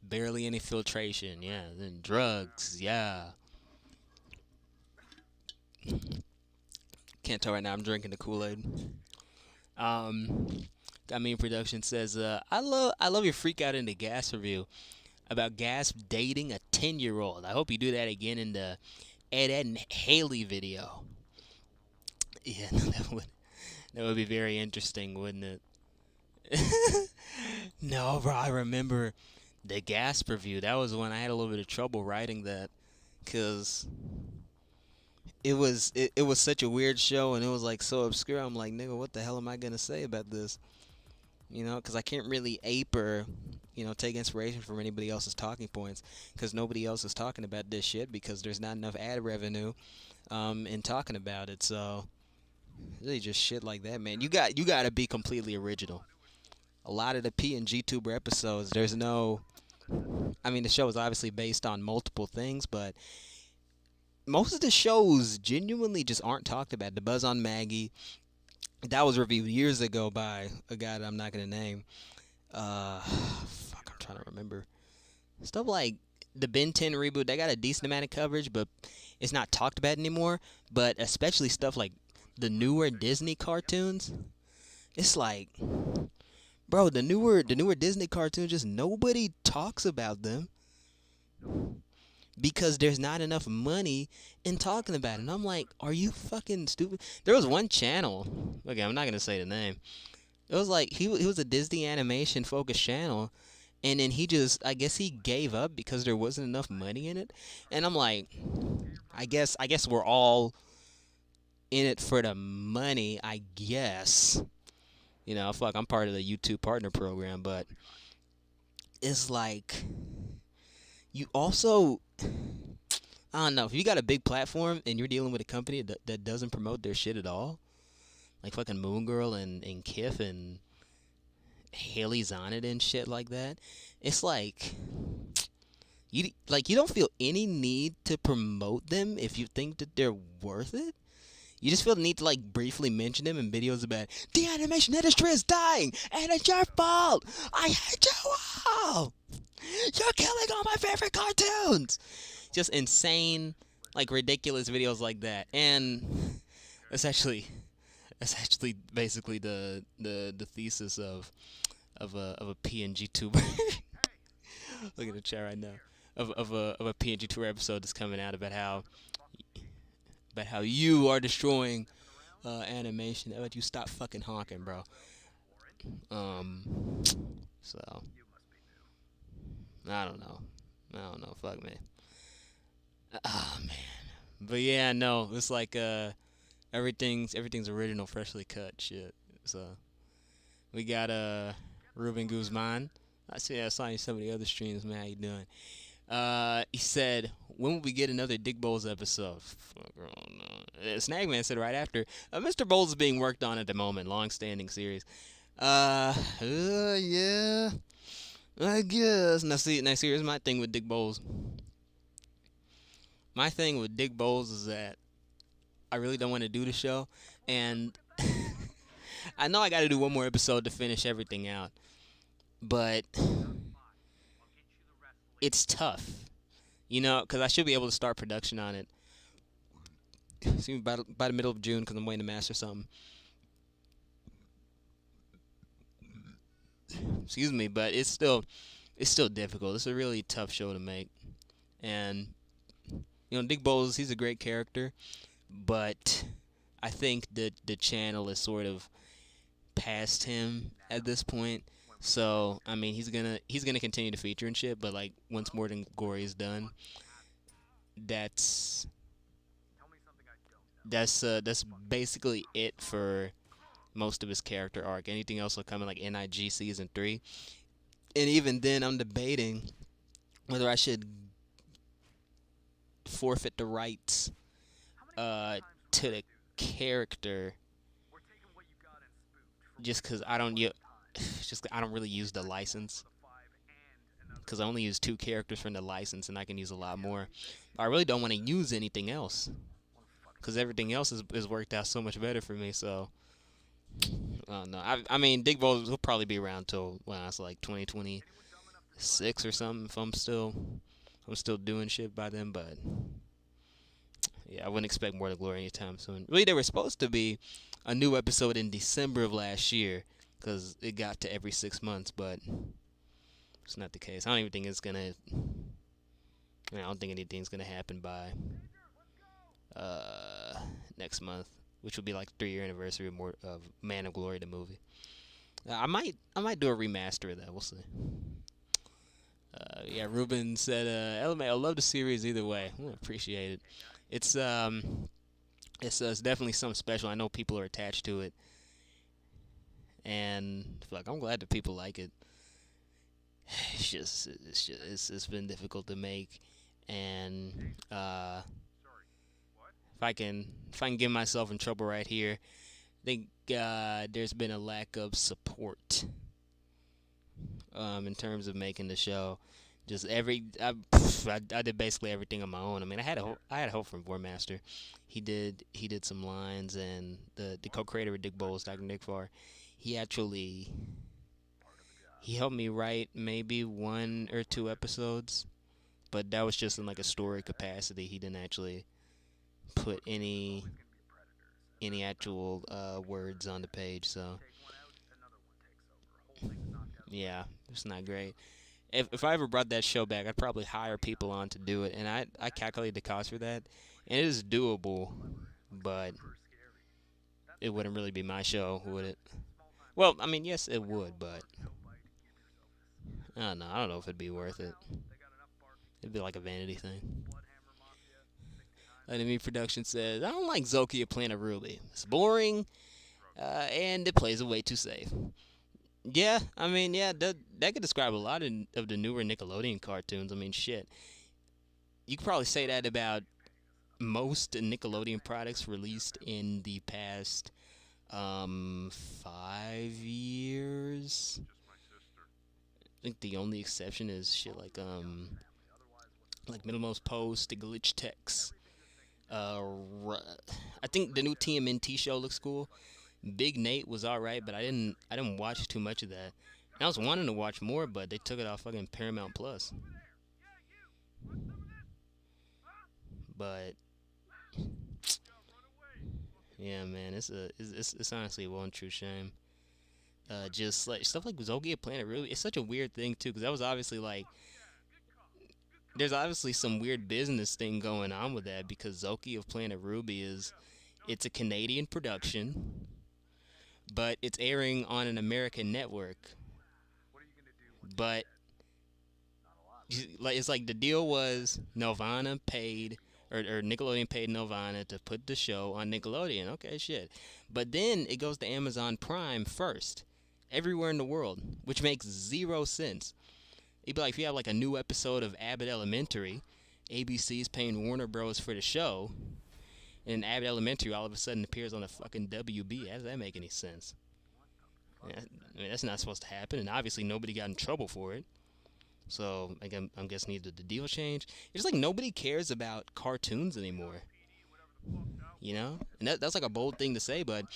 barely any filtration. Yeah, then drugs. Yeah. Can't tell right now. I'm drinking the Kool Aid. Um, Got me in production says, I love your freak out in the gas review about gas dating a 10-year-old. I hope you do that again in the Ed and Haley video. Yeah, that would be very interesting, wouldn't it? No, bro, I remember the gas review. That was when I had a little bit of trouble writing that, cause it was such a weird show and it was like so obscure. I'm like, nigga, what the hell am I gonna say about this? Because I can't really ape or take inspiration from anybody else's talking points, because nobody else is talking about this shit because there's not enough ad revenue in talking about it. So really just shit like that, man. You got to be completely original. A lot of the P and G Tuber episodes, there's no. I mean, the show is obviously based on multiple things, but most of the shows genuinely just aren't talked about. The Buzz on Maggie, that was reviewed years ago by a guy that I'm not gonna name. Fuck, I'm trying to remember. Stuff like the Ben 10 reboot, they got a decent amount of coverage, but it's not talked about anymore. But especially stuff like the newer Disney cartoons, it's like, bro, the newer Disney cartoons, just nobody talks about them because there's not enough money in talking about it. And I'm like, are you fucking stupid? There was one channel. Okay, I'm not gonna say the name. It was like he was a Disney animation focused channel, and then I guess he gave up because there wasn't enough money in it. And I'm like, I guess we're all in it for the money. I guess fuck, I'm part of the YouTube partner program, but it's like you also, I don't know, if you got a big platform and you're dealing with a company that doesn't promote their shit at all, like fucking Moon Girl and Kif and Haley's on it and shit like that. It's like you don't feel any need to promote them if you think that they're worth it. You just feel the need to like briefly mention him in videos about the animation industry is dying and it's your fault. I hate you all. You're killing all my favorite cartoons. Just insane, like ridiculous videos like that. And that's actually basically the thesis of a PNG tuber. Look at the chat right now. Of a PNG tour episode that's coming out about how you are destroying animation. How about you stop fucking honking, bro? Um, so I don't know. I don't know. Fuck me. Oh man. But yeah, no. It's like everything's original, freshly cut shit. So we got Ruben Guzman. I saw you some of the other streams, man. How you doing? He said, when will we get another Dick Bowles episode? Fuck, oh, no. Snagman said right after, Mr. Bowles is being worked on at the moment, long-standing series. Yeah, I guess. Now, here's my thing with Dick Bowles. My thing with Dick Bowles is that I really don't want to do the show, and I know I got to do one more episode to finish everything out, but it's tough. Because I should be able to start production on it. Excuse me, by the middle of June, because I'm waiting to master something. Excuse me, but it's still difficult. It's a really tough show to make, and Dick Bowles, he's a great character, but I think that the channel is sort of past him at this point. So I mean, he's gonna continue to feature and shit, but like once More Than Glory is done, that's basically it for most of his character arc. Anything else will come in like NIG season 3, and even then, I'm debating whether I should forfeit the rights to the character just because I don't really use the license, because I only use 2 characters from the license and I can use a lot more. I really don't want to use anything else because everything else is worked out so much better for me. So I don't know. I mean, Dick Bowles will probably be around till it's like 2026 or something if I'm still doing shit by then. But yeah, I wouldn't expect More to Glory anytime soon. Really, there was supposed to be a new episode in December of last year because it got to every 6 months, but it's not the case. I don't even think it's gonna. I don't think anything's gonna happen by next month, which will be like 3-year anniversary of Man of Glory, the movie. I might do a remaster of that. We'll see. Yeah, Ruben said, "LMA, I love the series either way. I appreciate it. It's definitely something special. I know people are attached to it, and I'm glad that people like it. It's been difficult to make, and if I can get myself in trouble right here, I think there's been a lack of support in terms of making the show. Just I did basically everything on my own. I mean, I had help from Vormaster. He did some lines, and the co-creator of Dick Bowles, Dr. Nick Farr, he helped me write maybe 1 or 2 episodes, but that was just in like a story capacity. He didn't actually put any actual words on the page, so yeah, it's not great. If I ever brought that show back, I'd probably hire people on to do it, and I calculated the cost for that, and it is doable, but it wouldn't really be my show, would it? Well, I mean, yes, it would, but I don't know. I don't know if it'd be worth it. It'd be like a vanity thing. Enemy Production says, I don't like Zokia Planet Ruby. It's boring, and it plays it way too safe. Yeah, I mean, yeah, that could describe a lot of the newer Nickelodeon cartoons. I mean, shit. You could probably say that about most Nickelodeon products released in the past 5 years. I think the only exception is shit like Middlemost Post, the Glitch Text, Uh, I think the new TMNT show looks cool. Big Nate was all right, but I didn't watch too much of that. And I was wanting to watch more, but they took it off fucking Paramount Plus. But yeah, man, it's honestly a well and true shame. Just like stuff like Zogi at Planet Ruby, it's such a weird thing too, because that was obviously like there's obviously some weird business thing going on with that because Zoki of Planet Ruby is it's a Canadian production, but it's airing on an American network. But like it's like the deal was Nelvana paid or Nickelodeon paid Nelvana to put the show on Nickelodeon. Okay, shit. But then it goes to Amazon Prime first, everywhere in the world, which makes zero sense. It'd be like if you have like a new episode of Abbott Elementary, ABC's paying Warner Bros. For the show, and Abbott Elementary all of a sudden appears on a fucking WB. How does that make any sense? Yeah, I mean, that's not supposed to happen, and obviously nobody got in trouble for it. So again, I'm guessing either the deal changed. It's like nobody cares about cartoons anymore, you know. And that's like a bold thing to say, but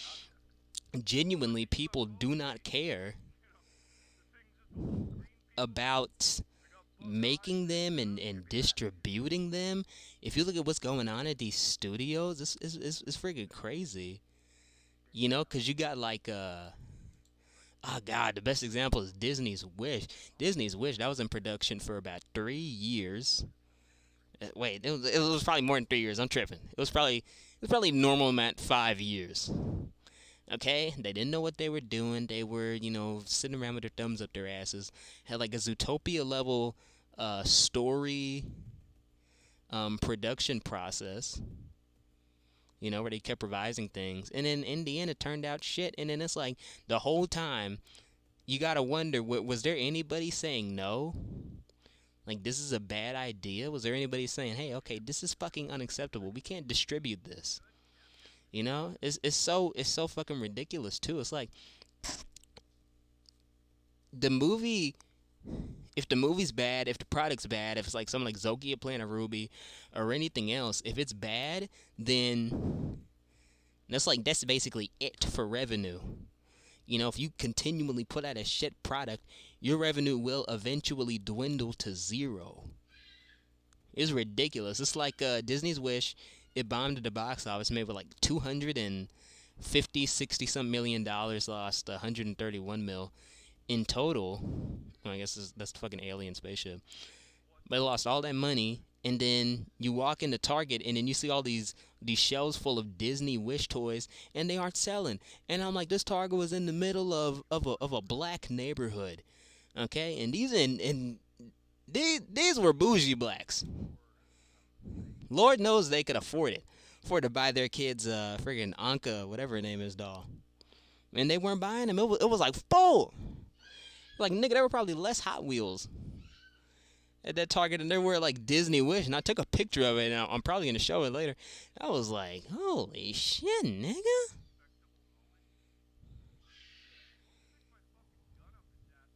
genuinely, people do not care about making them and distributing them. If you look at what's going on at these studios, it's freaking crazy. You know, because you got like oh god, the best example is Disney's Wish. Disney's Wish that was in production for about 3 years. Wait, it was probably more than 3 years. I'm tripping. It was probably normal amount 5 years. Okay, they didn't know what they were doing. They were, sitting around with their thumbs up their asses. Had like a Zootopia level story production process. Where they kept revising things, and then in the end it turned out shit. And then it's like the whole time you gotta wonder, was there anybody saying no? Like, this is a bad idea? Was there anybody saying, hey, okay, this is fucking unacceptable. We can't distribute this. It's so fucking ridiculous too. It's like the movie. If the movie's bad, if the product's bad, if it's like something like Zokia Planet Ruby or anything else, if it's bad, then that's basically it for revenue. If you continually put out a shit product, your revenue will eventually dwindle to zero. It's ridiculous. It's like Disney's Wish. It bombed at the box office, made with like 250, 60 some $1 million, lost 131 mil in total. Well, I guess that's the fucking alien spaceship. But it lost all that money, and then you walk into Target, and then you see all these shelves full of Disney Wish toys, and they aren't selling. And I'm like, this Target was in the middle of a black neighborhood, okay? And these were bougie blacks. Lord knows they could afford to buy their kids friggin' Anka, whatever her name is, doll. And they weren't buying them. It was like full. Like, nigga, there were probably less Hot Wheels at that Target, and there were like Disney Wish, and I took a picture of it, and I'm probably gonna show it later. I was like, holy shit, nigga.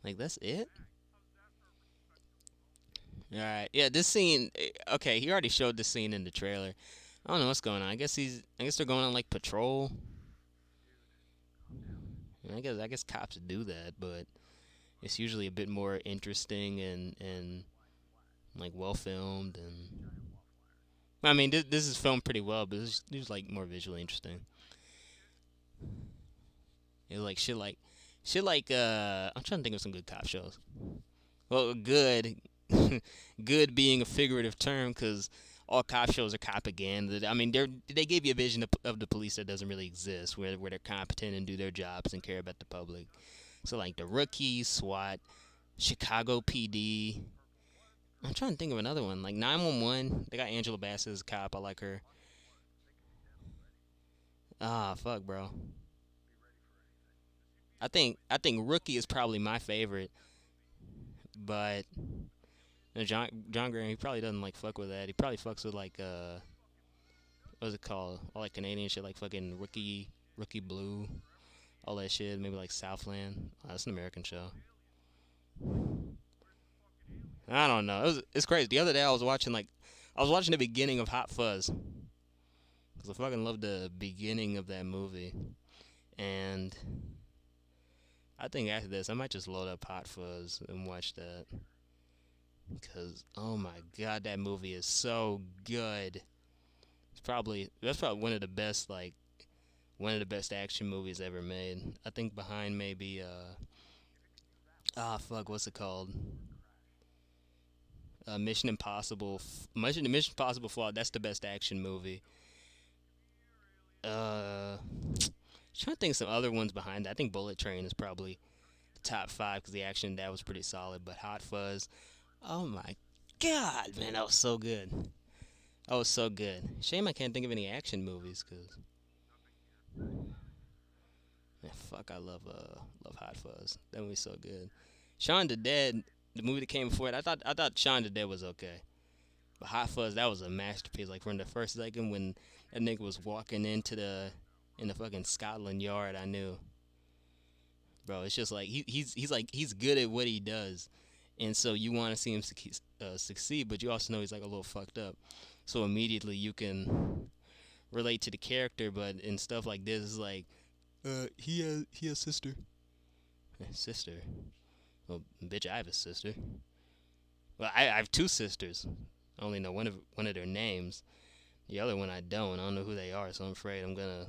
Like, that's it? Alright, yeah, this scene, okay, he already showed this scene in the trailer. I don't know what's going on. I guess they're going on like patrol. I guess cops do that, but it's usually a bit more interesting and like well filmed. And I mean, this is filmed pretty well, but this is like more visually interesting. It's like shit like I'm trying to think of some good cop shows. Well, good, good being a figurative term, because all cop shows are propaganda. I mean, they give you a vision of the police that doesn't really exist, where they're competent and do their jobs and care about the public. So like the Rookie, SWAT, Chicago PD. I'm trying to think of another one, like 911. They got Angela Bassett as a cop. I like her. Ah, fuck, bro. I think Rookie is probably my favorite, but John Graham, he probably doesn't like fuck with that. He probably fucks with like what's it called? All like Canadian shit, like fucking Rookie Blue, all that shit. Maybe like Southland. Oh, that's an American show. I don't know. It's crazy. The other day I was watching the beginning of Hot Fuzz. Cause I fucking love the beginning of that movie, and I think after this I might just load up Hot Fuzz and watch that. Cause oh my god, that movie is so good. That's probably one of the best action movies ever made. I think behind maybe fuck, what's it called? Mission Impossible. Mission Impossible Flawed. That's the best action movie. Trying to think of some other ones behind that. I think Bullet Train is probably top five because the action that was pretty solid. But Hot Fuzz, oh my god, man, that was so good. That was so good. Shame I can't think of any action movies because man, fuck, I love Hot Fuzz. That movie's so good. Shaun the Dead, the movie that came before it, I thought Shaun the Dead was okay. But Hot Fuzz, that was a masterpiece. Like from the first second when that nigga was walking in the fucking Scotland Yard, I knew, bro. It's just like he's good at what he does, and so you want to see him succeed, but you also know he's like a little fucked up. So immediately you can relate to the character, but in stuff like this, it's like, he has sister, sister. Well, bitch, I have a sister. Well, I have two sisters. I only know one of their names. The other one I don't. I don't know who they are, so I'm afraid I'm gonna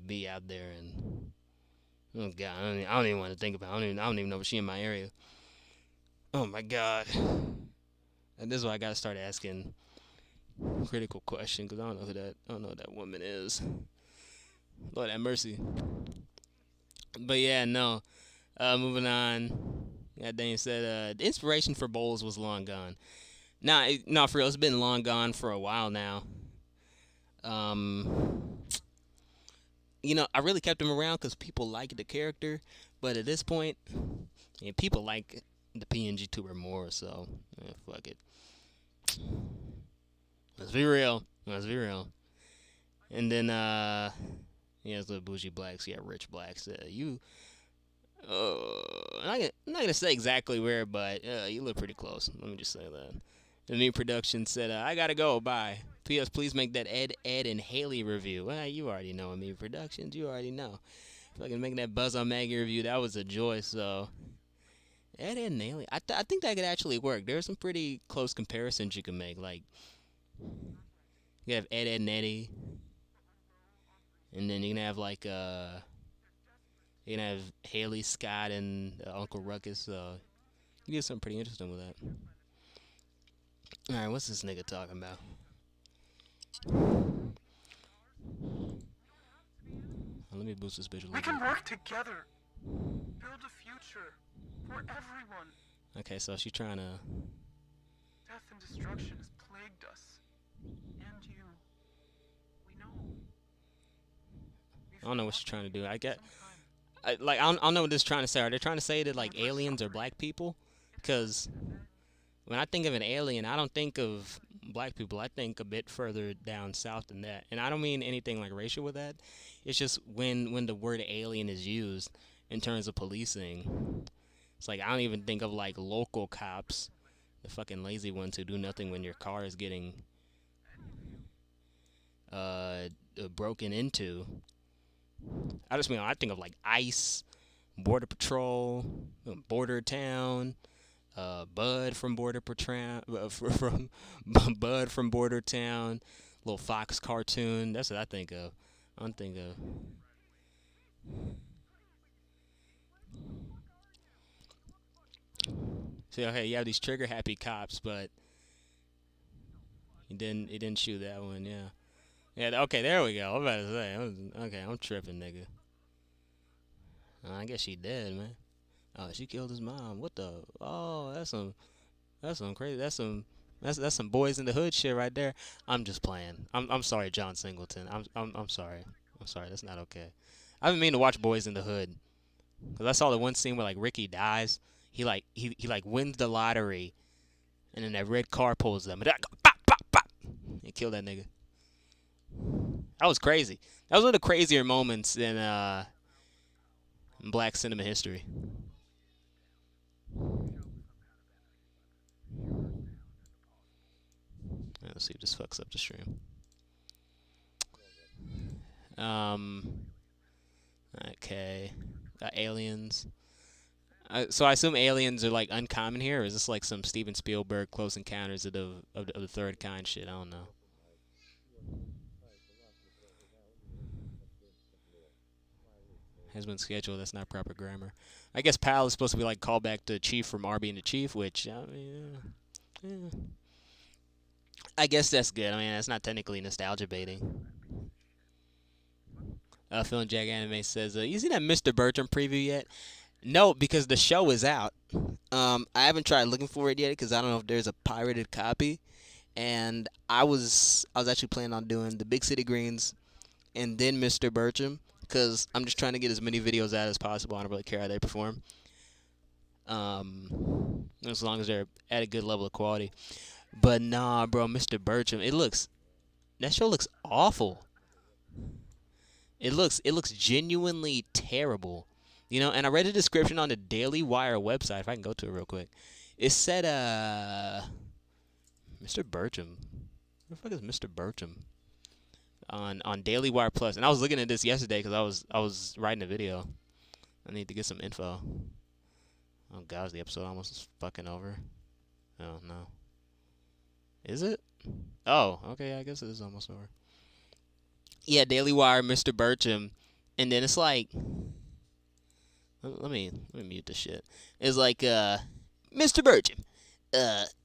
be out there and oh god, I don't even want to think about. It. I don't even know if she in my area. Oh my god. And this is why I gotta start asking critical questions because I don't know who that woman is. Lord have mercy. But yeah, no. Moving on. Yeah, Dane said the inspiration for bowls was long gone. Nah, for real, it's been long gone for a while now. Um, I really kept him around because people liked the character, but at this point, yeah, people like the PNG tuber more. So yeah, fuck it. Let's be real. Let's be real. And then yeah, it's the bougie blacks. Yeah, rich blacks. I'm not gonna say exactly where, but you look pretty close. Let me just say that. The new production said, "I gotta go. Bye. P.S. Please make that Ed, and Haley review." Well, you already know me productions. You already know. Fucking making that Buzz on Maggie review, that was a joy. So Ed, and Haley, I think that could actually work. There's some pretty close comparisons you can make. Like you have Ed, and Eddie, and then you can have like you can have Haley Scott and Uncle Ruckus. So you get something pretty interesting with that. All right, what's this nigga talking about? Let me boost this bitch a little We can bit. work together. Build a future for everyone. Okay, so she's trying to. Death and destruction has plagued us. And you. We know. I don't know what she's trying to do. I don't know what this is trying to say. Are they trying to say that like aliens are black people? Because when I think of an alien, I don't think of black people. I think a bit further down south than that. And I don't mean anything like racial with that. It's just when the word alien is used in terms of policing, it's like I don't even think of like local cops, the fucking lazy ones who do nothing when your car is getting broken into. I think of like ICE, Border Patrol, Border Town, Bud from Border Patrol, from Bud from Border Town, little Fox cartoon. That's what I think of. I don't think of. See, okay, you have these trigger happy cops, but he didn't shoot that one. Yeah, yeah. Okay, there we go. I'm about to say. Okay, I'm tripping, nigga. I guess she dead, man. Oh, she killed his mom. What the? Oh, that's some crazy. That's some boys in the hood shit right there. I'm just playing. I'm sorry, John Singleton. I'm sorry. I'm sorry. That's not okay. I didn't mean to watch Boys in the Hood because I saw the one scene where like Ricky dies. He like wins the lottery, and then that red car pulls them and that pop pop pop. He killed that nigga. That was crazy. That was one of the crazier moments in black cinema history. Let's see if this fucks up the stream. Um. Okay. Got aliens. So I assume aliens are like uncommon here, or is this like some Steven Spielberg Close Encounters of the Third Kind shit? I don't know. Has been scheduled. That's not proper grammar. I guess pal is supposed to be like callback to Chief from Arby and the Chief, which I mean, I guess that's good. I mean, that's not technically nostalgia baiting. Phil and Jack Anime says, "You seen that Mr. Bertram preview yet?" No, because the show is out. I haven't tried looking for it yet because I don't know if there's a pirated copy. And I was actually planning on doing the Big City Greens and then Mr. Bertram because I'm just trying to get as many videos out as possible. I don't really care how they perform, as long as they're at a good level of quality. But nah, bro, Mr. Bertram, that show looks awful. It looks genuinely terrible. And I read a description on the Daily Wire website. If I can go to it real quick, it said, Mr. Bertram. Where the fuck is Mr. Bertram? On Daily Wire Plus, and I was looking at this yesterday because I was writing a video. I need to get some info. Oh gosh, the episode almost is fucking over. Oh no, is it? Oh, okay, I guess it is almost over. Yeah, Daily Wire, Mr. Bertram, and then it's like, let me mute this shit. It's like, Mr. Bertram,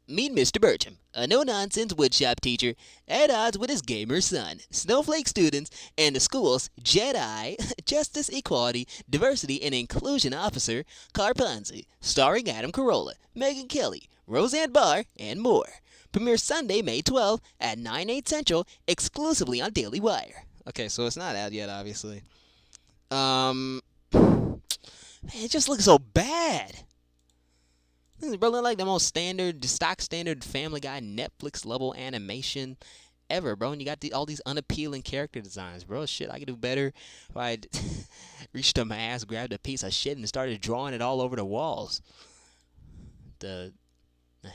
meet Mr. Bertram, a no-nonsense woodshop teacher at odds with his gamer son, snowflake students, and the school's Jedi, Justice, Equality, Diversity, and Inclusion Officer, Carponzi, starring Adam Carolla, Megan Kelly, Roseanne Barr, and more. Premieres Sunday, May 12th at 9/8 Central, exclusively on Daily Wire. Okay, so it's not out yet, obviously. Man, it just looks so bad. Bro, look like the most stock standard Family Guy Netflix level animation ever, bro. And you got all these unappealing character designs, bro. Shit, I could do better if I reached up my ass, grabbed a piece of shit, and started drawing it all over the walls. The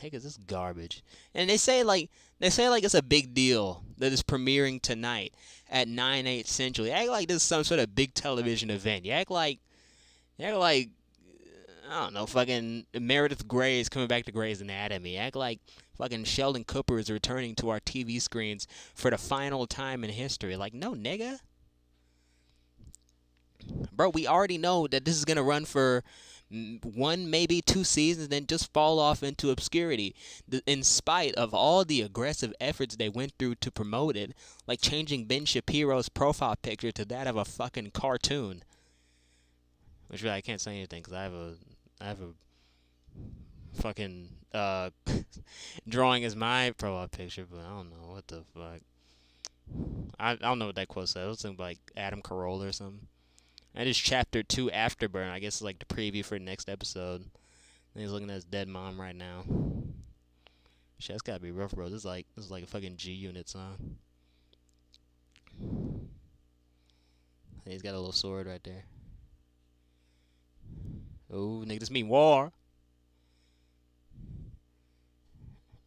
heck is this garbage? And they say like it's a big deal that it's premiering tonight at 9/8 Central. You act like this is some sort of big television event. You act like I don't know, fucking Meredith Grey is coming back to Grey's Anatomy. Act like fucking Sheldon Cooper is returning to our TV screens for the final time in history. Like, no, nigga. Bro, we already know that this is going to run for one, maybe 2 seasons, then just fall off into obscurity. In spite of all the aggressive efforts they went through to promote it, like changing Ben Shapiro's profile picture to that of a fucking cartoon. Which really, I can't say anything because I have a fucking drawing as my profile picture, but I don't know what the fuck. I don't know what that quote says. It was something like Adam Carolla or something. And it's chapter 2 Afterburn. I guess it's like the preview for the next episode. And he's looking at his dead mom right now. Shit, that's gotta be rough, bro. This is like a fucking G Unit song. He's got a little sword right there. Oh, nigga, this mean war.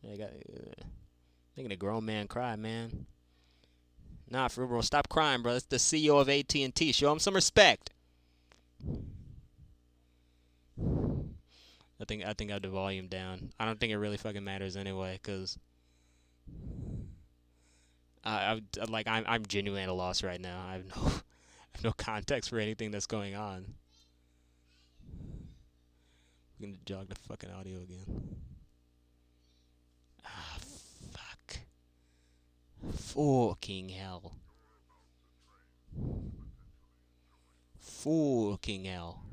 They got making a grown man cry, man. Nah, for real, bro. Stop crying, bro. That's the CEO of AT&T. Show him some respect. I think I have the volume down. I don't think it really fucking matters anyway, cause I'm genuinely at a loss right now. I have no context for anything that's going on. I'm gonna jog the fucking audio again. Ah, fuck. Fucking hell. Fucking hell.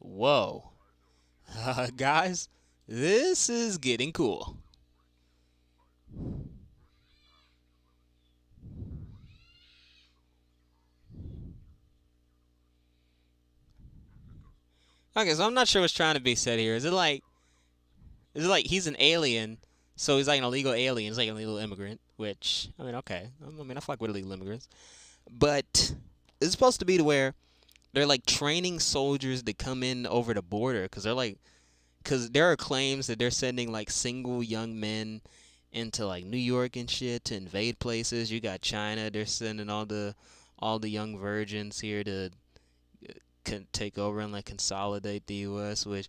Whoa. Guys, this is getting cool. Okay, so I'm not sure what's trying to be said here. Is it like he's an alien, so he's like an illegal alien, he's like an illegal immigrant, which I mean, okay. I mean, I fuck with illegal immigrants. But it's supposed to be to where they're like training soldiers to come in over the border because they're like because there are claims that they're sending like single young men into like New York and shit to invade places. You got China; they're sending all the young virgins here to take over and like consolidate the U.S. Which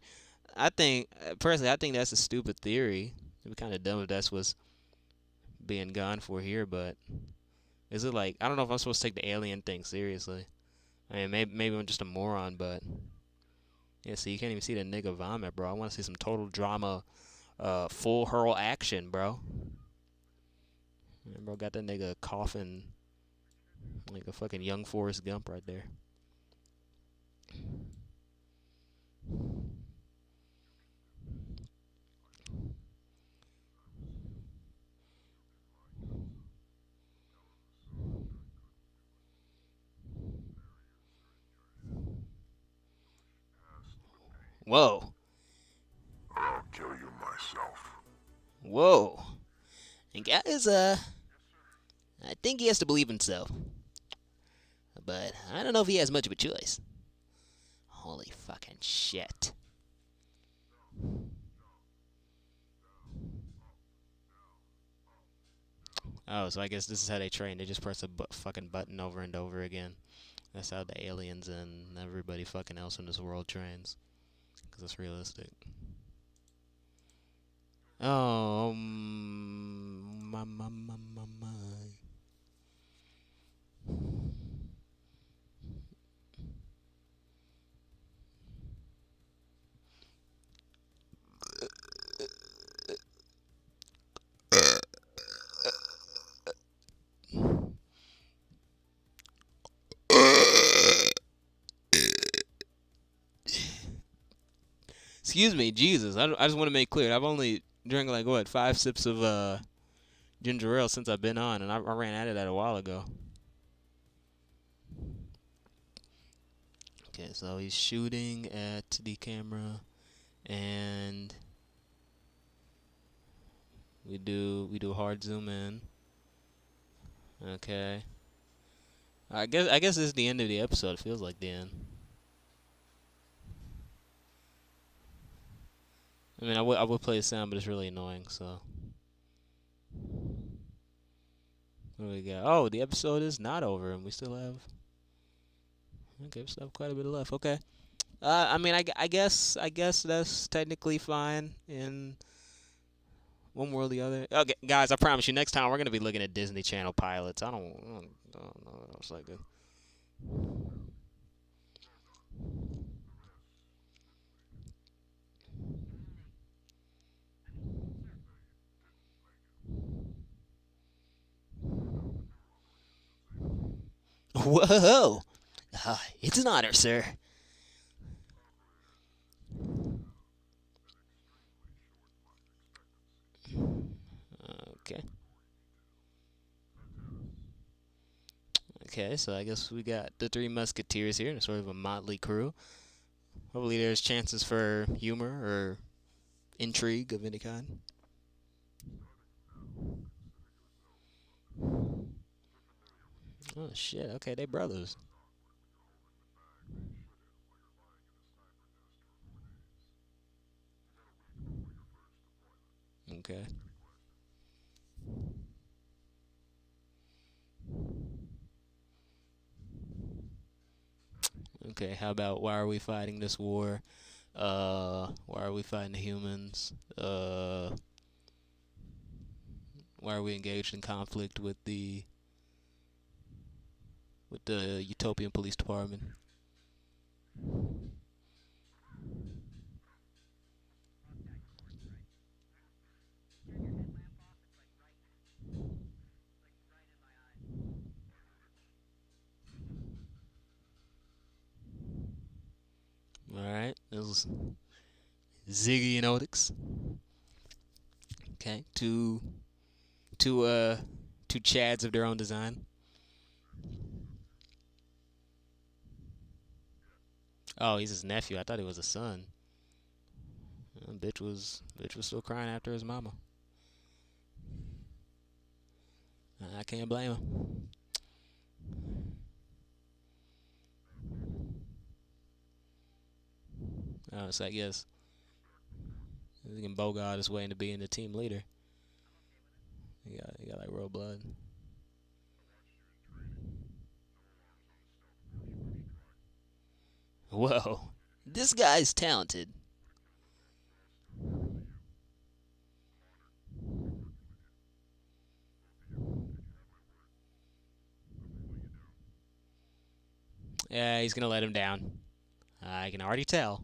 I think personally, I think that's a stupid theory. It'd be kind of dumb if that's what's being gone for here. But is it like I don't know if I'm supposed to take the alien thing seriously. I mean, maybe I'm just a moron, but yeah. See, you can't even see the nigga vomit, bro. I want to see some total drama, full hurl action, bro. And bro got that nigga coughing like a fucking young Forrest Gump right there. Whoa, I'll kill you myself. whoa. And guys, I think he has to believe himself, but I don't know if he has much of a choice. Holy fucking shit. Oh, so I guess this is how they train. They just press a fucking button over and over again. That's how the aliens and everybody fucking else in this world trains. Because it's realistic. Oh, my. Excuse me, Jesus. I just want to make clear. I've only drank like, what, 5 sips of ginger ale since I've been on, and I ran out of that a while ago. Okay, so he's shooting at the camera, and we do hard zoom in. Okay. I guess this is the end of the episode. It feels like the end. I mean, I would play the sound, but it's really annoying. So what do we got? Oh, the episode is not over, and we still have we still have quite a bit left. Okay. I mean, I guess that's technically fine in one way or the other. Okay, guys, I promise you, next time we're gonna be looking at Disney Channel pilots. I don't know. That was like good. Whoa! It's an honor, sir. Okay. Okay, so I guess we got the Three Musketeers here, sort of a motley crew. Hopefully, there's chances for humor or intrigue of any kind. Oh shit! Okay, they brothers. Okay. Okay. How about why are we fighting this war? Why are we fighting the humans? Why are we engaged in conflict with the Utopian Police Department? All right. This was Ziggy and Otis. Okay. Two two Chads of their own design. Oh, he's his nephew. I thought he was a son. Bitch was still crying after his mama. I can't blame him. promise, I guess. He can bogart his way into being the team leader. He got like real blood. Whoa, this guy's talented. Yeah, he's gonna let him down. I can already tell.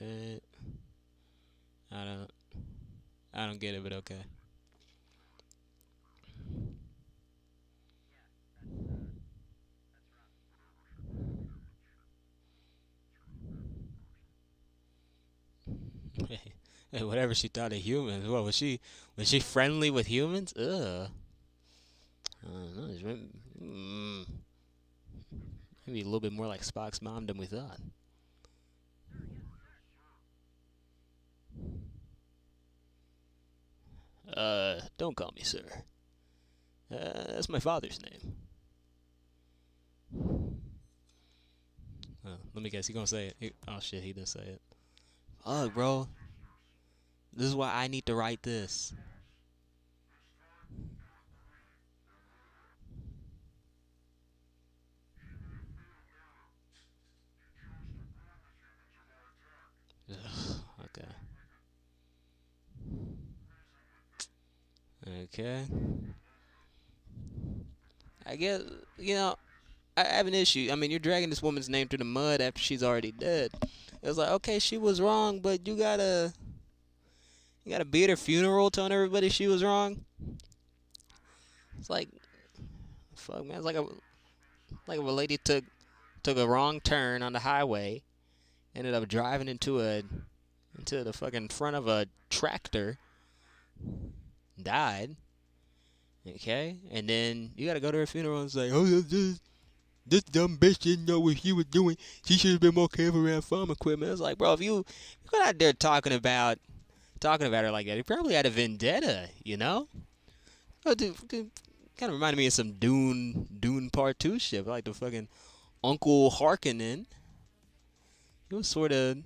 Alright. I don't I don't get it, but okay. Hey, whatever she thought of humans. What was she? Was she friendly with humans? Ugh. I don't know. Maybe a little bit more like Spock's mom than we thought. Don't call me sir. That's my father's name. Let me guess. He gonna say it. Oh shit, he didn't say it. Oh, bro. This is why I need to write this. Ugh, okay. Okay. I guess I have an issue. I mean, you're dragging this woman's name through the mud after she's already dead. It's like, okay, she was wrong, but you gotta be at her funeral telling everybody she was wrong. It's like, fuck, man. It's like if a lady took a wrong turn on the highway, ended up driving into the fucking front of a tractor, died. Okay, and then you gotta go to her funeral and say, oh, this dumb bitch didn't know what she was doing. She should have been more careful around farm equipment. It's like, bro, if you go out there talking about her like that, he probably had a vendetta, you know? Oh, dude, kind of reminded me of some Dune Part Two shit, like the fucking Uncle Harkonnen. He was sort of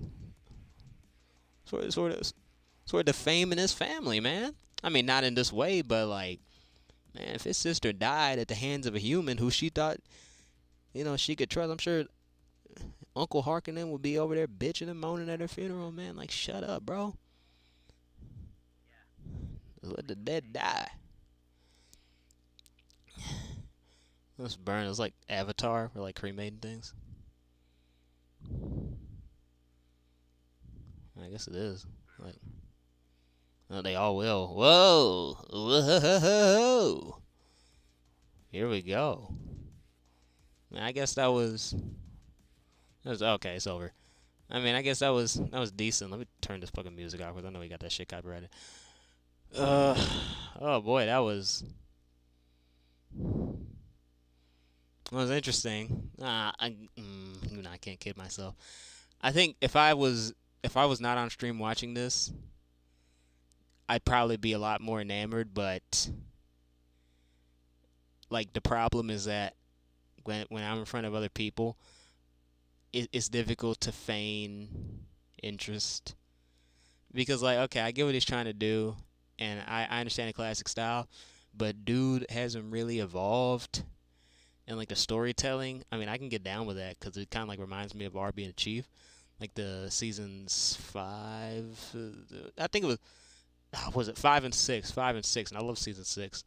defaming his family, man. I mean, not in this way, but like, man, if his sister died at the hands of a human who she thought, she could trust, I'm sure Uncle Harkonnen would be over there bitching and moaning at her funeral, man. Like, shut up, bro. Let the dead die. Let's burn. It's like Avatar, or like cremating things. I guess it is. Like, oh, they all will. Whoa, whoa. Here we go. Man, I guess that was okay. It's over. I mean, I guess that was decent. Let me turn this fucking music off because I know we got that shit copyrighted. Uh, oh boy, that was interesting. I can't kid myself. I think if I was not on stream watching this, I'd probably be a lot more enamored. But like the problem is that when I'm in front of other people, it's difficult to feign interest because like okay, I get what he's trying to do, and I understand the classic style, but dude hasn't really evolved. And like the storytelling, I mean, I can get down with that because it kind of like reminds me of R being a chief, like the seasons 5. I think it was it 5 and 6, 5 and 6, and I love season 6.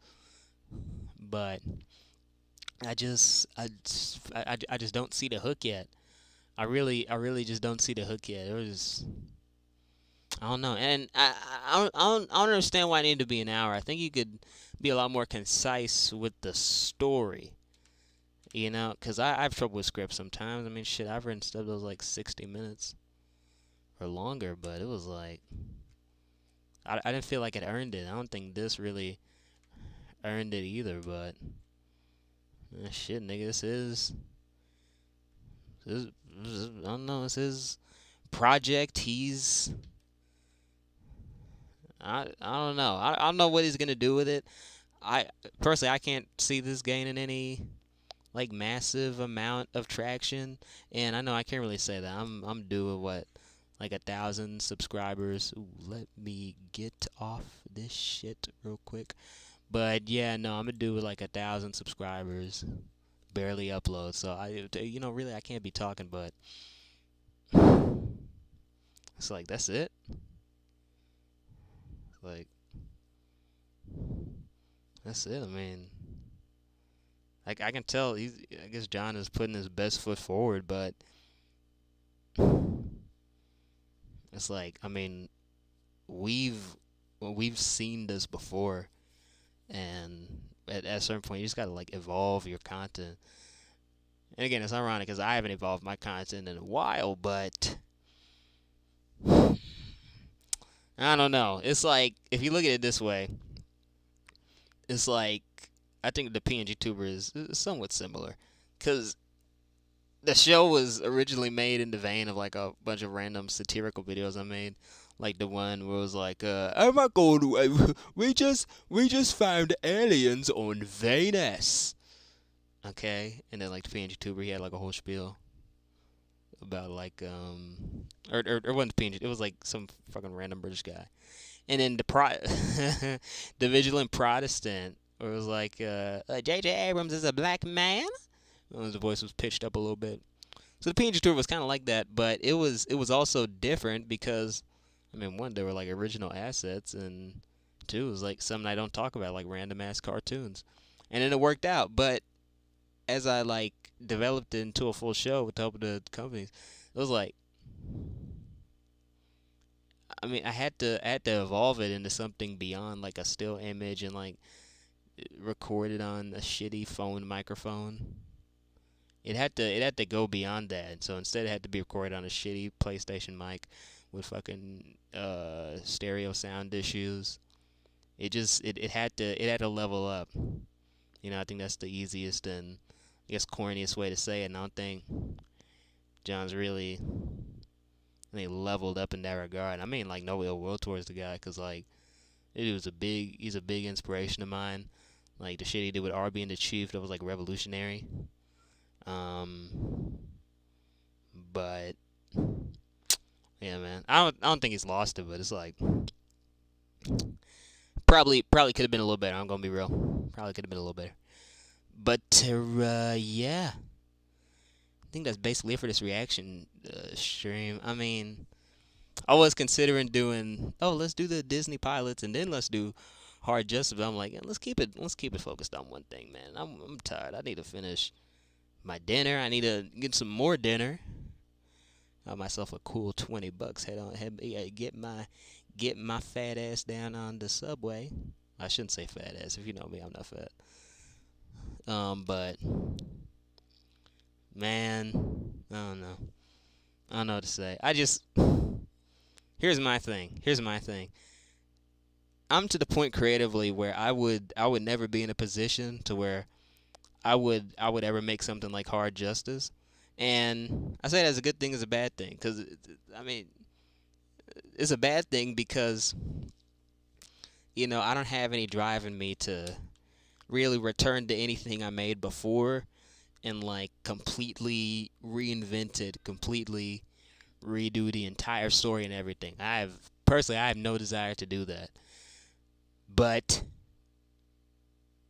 But I just don't see the hook yet. I really just don't see the hook yet. It was I don't know, and I don't understand why it needed to be an hour. I think you could be a lot more concise with the story. Because I have trouble with scripts sometimes. I mean, shit, I've written stuff that was like 60 minutes or longer, but it was like, I didn't feel like it earned it. I don't think this really earned it either, but, shit, nigga, this is, I don't know, it's his project. He's I don't know. I don't know what he's gonna do with it. I personally I can't see this gaining any like massive amount of traction, and I know I can't really say that. I'm due with what, like 1,000 subscribers. Ooh, let me get off this shit real quick. But yeah, no, I'm gonna do with like 1,000 subscribers. Barely upload, so really I can't be talking, but it's like that's it. Like that's it. I mean, like I can tell I guess John is putting his best foot forward, but it's like I mean, we've we've seen this before, and at a certain point you just gotta like evolve your content. And again, it's ironic because I haven't evolved my content in a while, but I don't know. It's like if you look at it this way, it's like I think the PNG tuber is somewhat similar, because the show was originally made in the vein of like a bunch of random satirical videos I made, like the one where it was like, "Oh my God, we just found aliens on Venus." Okay, and then like the PNG tuber, he had like a whole spiel about like or it wasn't PNG, it was like some fucking random British guy, and then the vigilant Protestant, where it was like, J.J. Abrams is a black man. The voice was pitched up a little bit. So the PNG tour was kind of like that, but it was also different because, I mean, one, there were like original assets, and two, it was like something I don't talk about, like random ass cartoons, and then it worked out. But as I like developed it into a full show with the help of the companies, it was like, I mean, I had to evolve it into something beyond like a still image and like recorded on a shitty phone microphone. It had to go beyond that. So instead, it had to be recorded on a shitty PlayStation mic with fucking stereo sound issues. It had to level up. I think that's the easiest and I guess corniest way to say it. And I don't think John's really leveled up in that regard. I mean, like no ill will towards the guy, cause like he's a big inspiration of mine. Like the shit he did with RB and the Chief, that was like revolutionary. Um, but yeah, man, I don't think he's lost it, but it's like probably could have been a little better. I'm gonna be real, probably could have been a little better. But yeah, I think that's basically it for this reaction stream. I mean, I was considering doing, let's do the Disney pilots and then let's do Hard Justice. But I'm like, let's keep it focused on one thing, man. I'm tired. I need to finish my dinner. I need to get some more dinner. Got myself a cool $20. Get my fat ass down on the subway. I shouldn't say fat ass. If you know me, I'm not fat. But man, I don't know. I don't know what to say. Here's my thing. I'm to the point creatively where I would never be in a position to where I would ever make something like Hard Justice. And I say that as a good thing, as a bad thing, because I mean, it's a bad thing because I don't have any drive in me to really return to anything I made before and like completely reinvent it, completely redo the entire story and everything. I have no desire to do that. But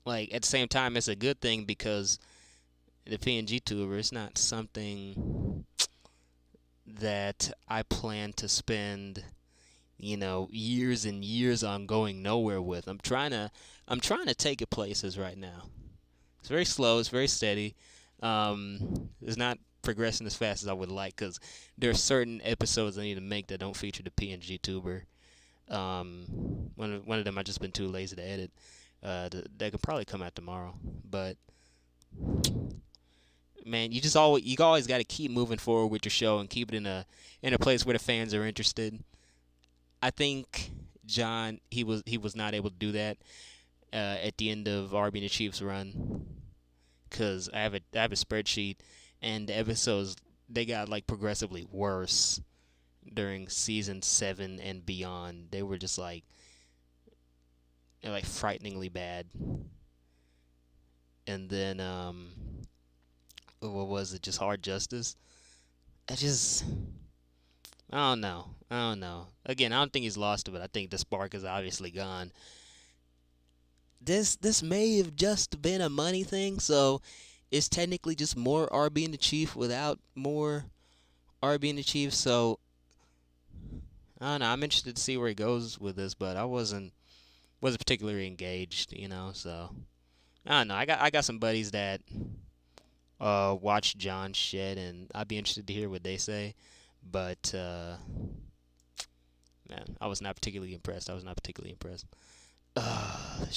like at the same time, it's a good thing because the PNG tuber, it's not something that I plan to spend, years and years on going nowhere with. I'm trying to take it places right now. It's very slow, it's very steady. It's not progressing as fast as I would like because there are certain episodes I need to make that don't feature the PNG tuber. One of them I've just been too lazy to edit. That could probably come out tomorrow. But man, you always got to keep moving forward with your show and keep it in a place where the fans are interested. I think John he was not able to do that at the end of RB and the Chiefs run, because I have a spreadsheet, and the episodes, they got like progressively worse during season 7 and beyond. They were just like and like frighteningly bad. And then what was it? Just Hard Justice. I just I don't know. I don't know. Again, I don't think he's lost it, but I think the spark is obviously gone. This may have just been a money thing, so it's technically just more RB in the Chief without more RB in the Chief. So I don't know. I'm interested to see where he goes with this, but I wasn't particularly engaged, So I don't know. I got some buddies that watch John shit, and I'd be interested to hear what they say. But man, I was not particularly impressed. Let's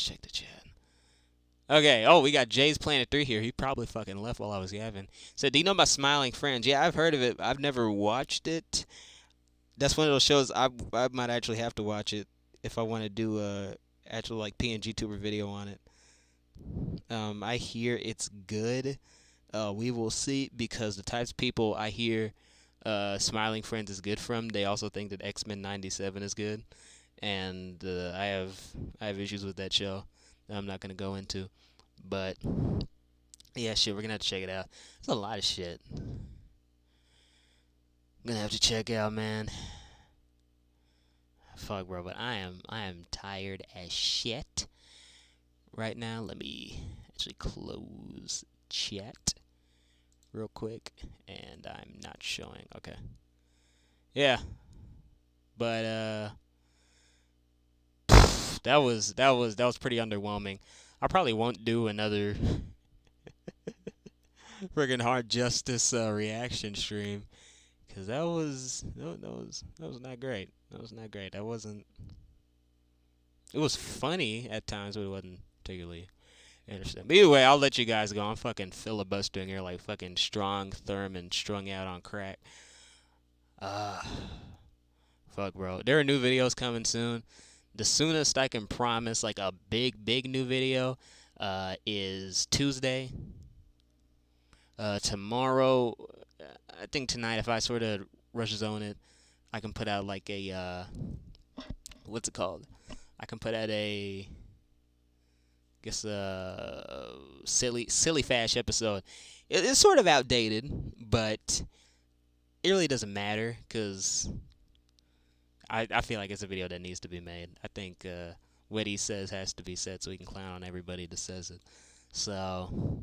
check the chat. Okay. Oh, we got Jay's Planet 3 here. He probably fucking left while I was yapping. Said, do you know about Smiling Friends? Yeah, I've heard of it. I've never watched it. That's one of those shows I might actually have to watch it if I want to do a actual like PNG tuber video on it. I hear it's good. We will see, because the types of people I hear Smiling Friends is good from, they also think that X-Men 97 is good. And I have issues with that show that I'm not going to go into. But yeah, shit, we're going to have to check it out. There's a lot of shit I'm going to have to check out, man. Fuck, bro, but I am tired as shit right now. Let me actually close chat real quick, and I'm not showing. Okay. Yeah. But that was pretty underwhelming. I probably won't do another friggin' Hard Justice reaction stream, cause that was not great. That was not great. That wasn't. It was funny at times, but it wasn't particularly interesting. But either way, I'll let you guys go. I'm fucking filibustering here like fucking Strong Thurman strung out on crack. Fuck, bro. There are new videos coming soon. The soonest I can promise like a big new video is Tuesday. Tomorrow, I think tonight, if I sort of rush zone it, I can put out like a what's it called? I can put out a silly fash episode. It's sort of outdated, but it really doesn't matter, because I feel like it's a video that needs to be made. I think what he says has to be said so he can clown on everybody that says it. So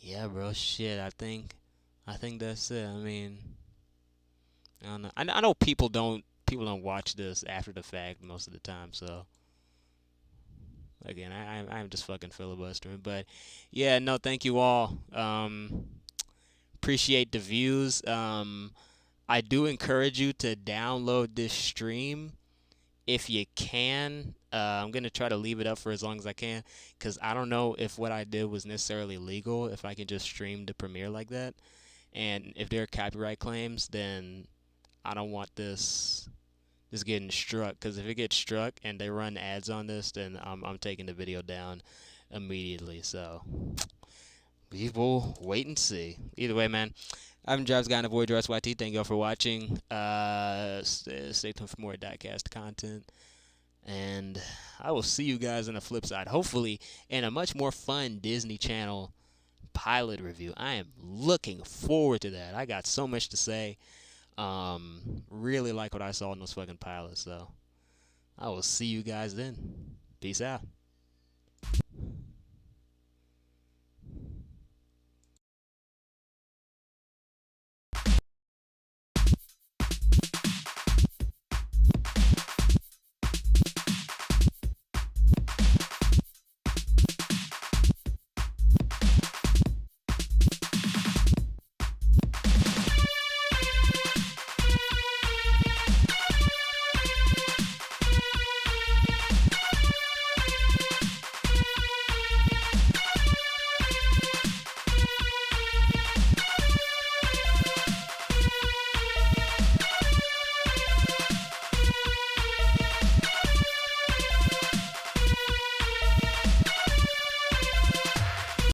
yeah, bro, shit. I think that's it. I mean, I don't know. I know people don't watch this after the fact most of the time. So again, I'm just fucking filibustering. But yeah, no, thank you all. Appreciate the views. I do encourage you to download this stream if you can. I'm going to try to leave it up for as long as I can, because I don't know if what I did was necessarily legal, if I can just stream the premiere like that. And if there are copyright claims, then I don't want this getting struck, because if it gets struck and they run ads on this, then I'm taking the video down immediately. So we will wait and see. Either way, man, I'm Jobs Guy and Avoid Your SYT. Thank you all for watching. Stay tuned for more diecast content. And I will see you guys on the flip side, hopefully in a much more fun Disney Channel pilot review. I am looking forward to that. I got so much to say. Really like what I saw in those fucking pilots. So I will see you guys then. Peace out.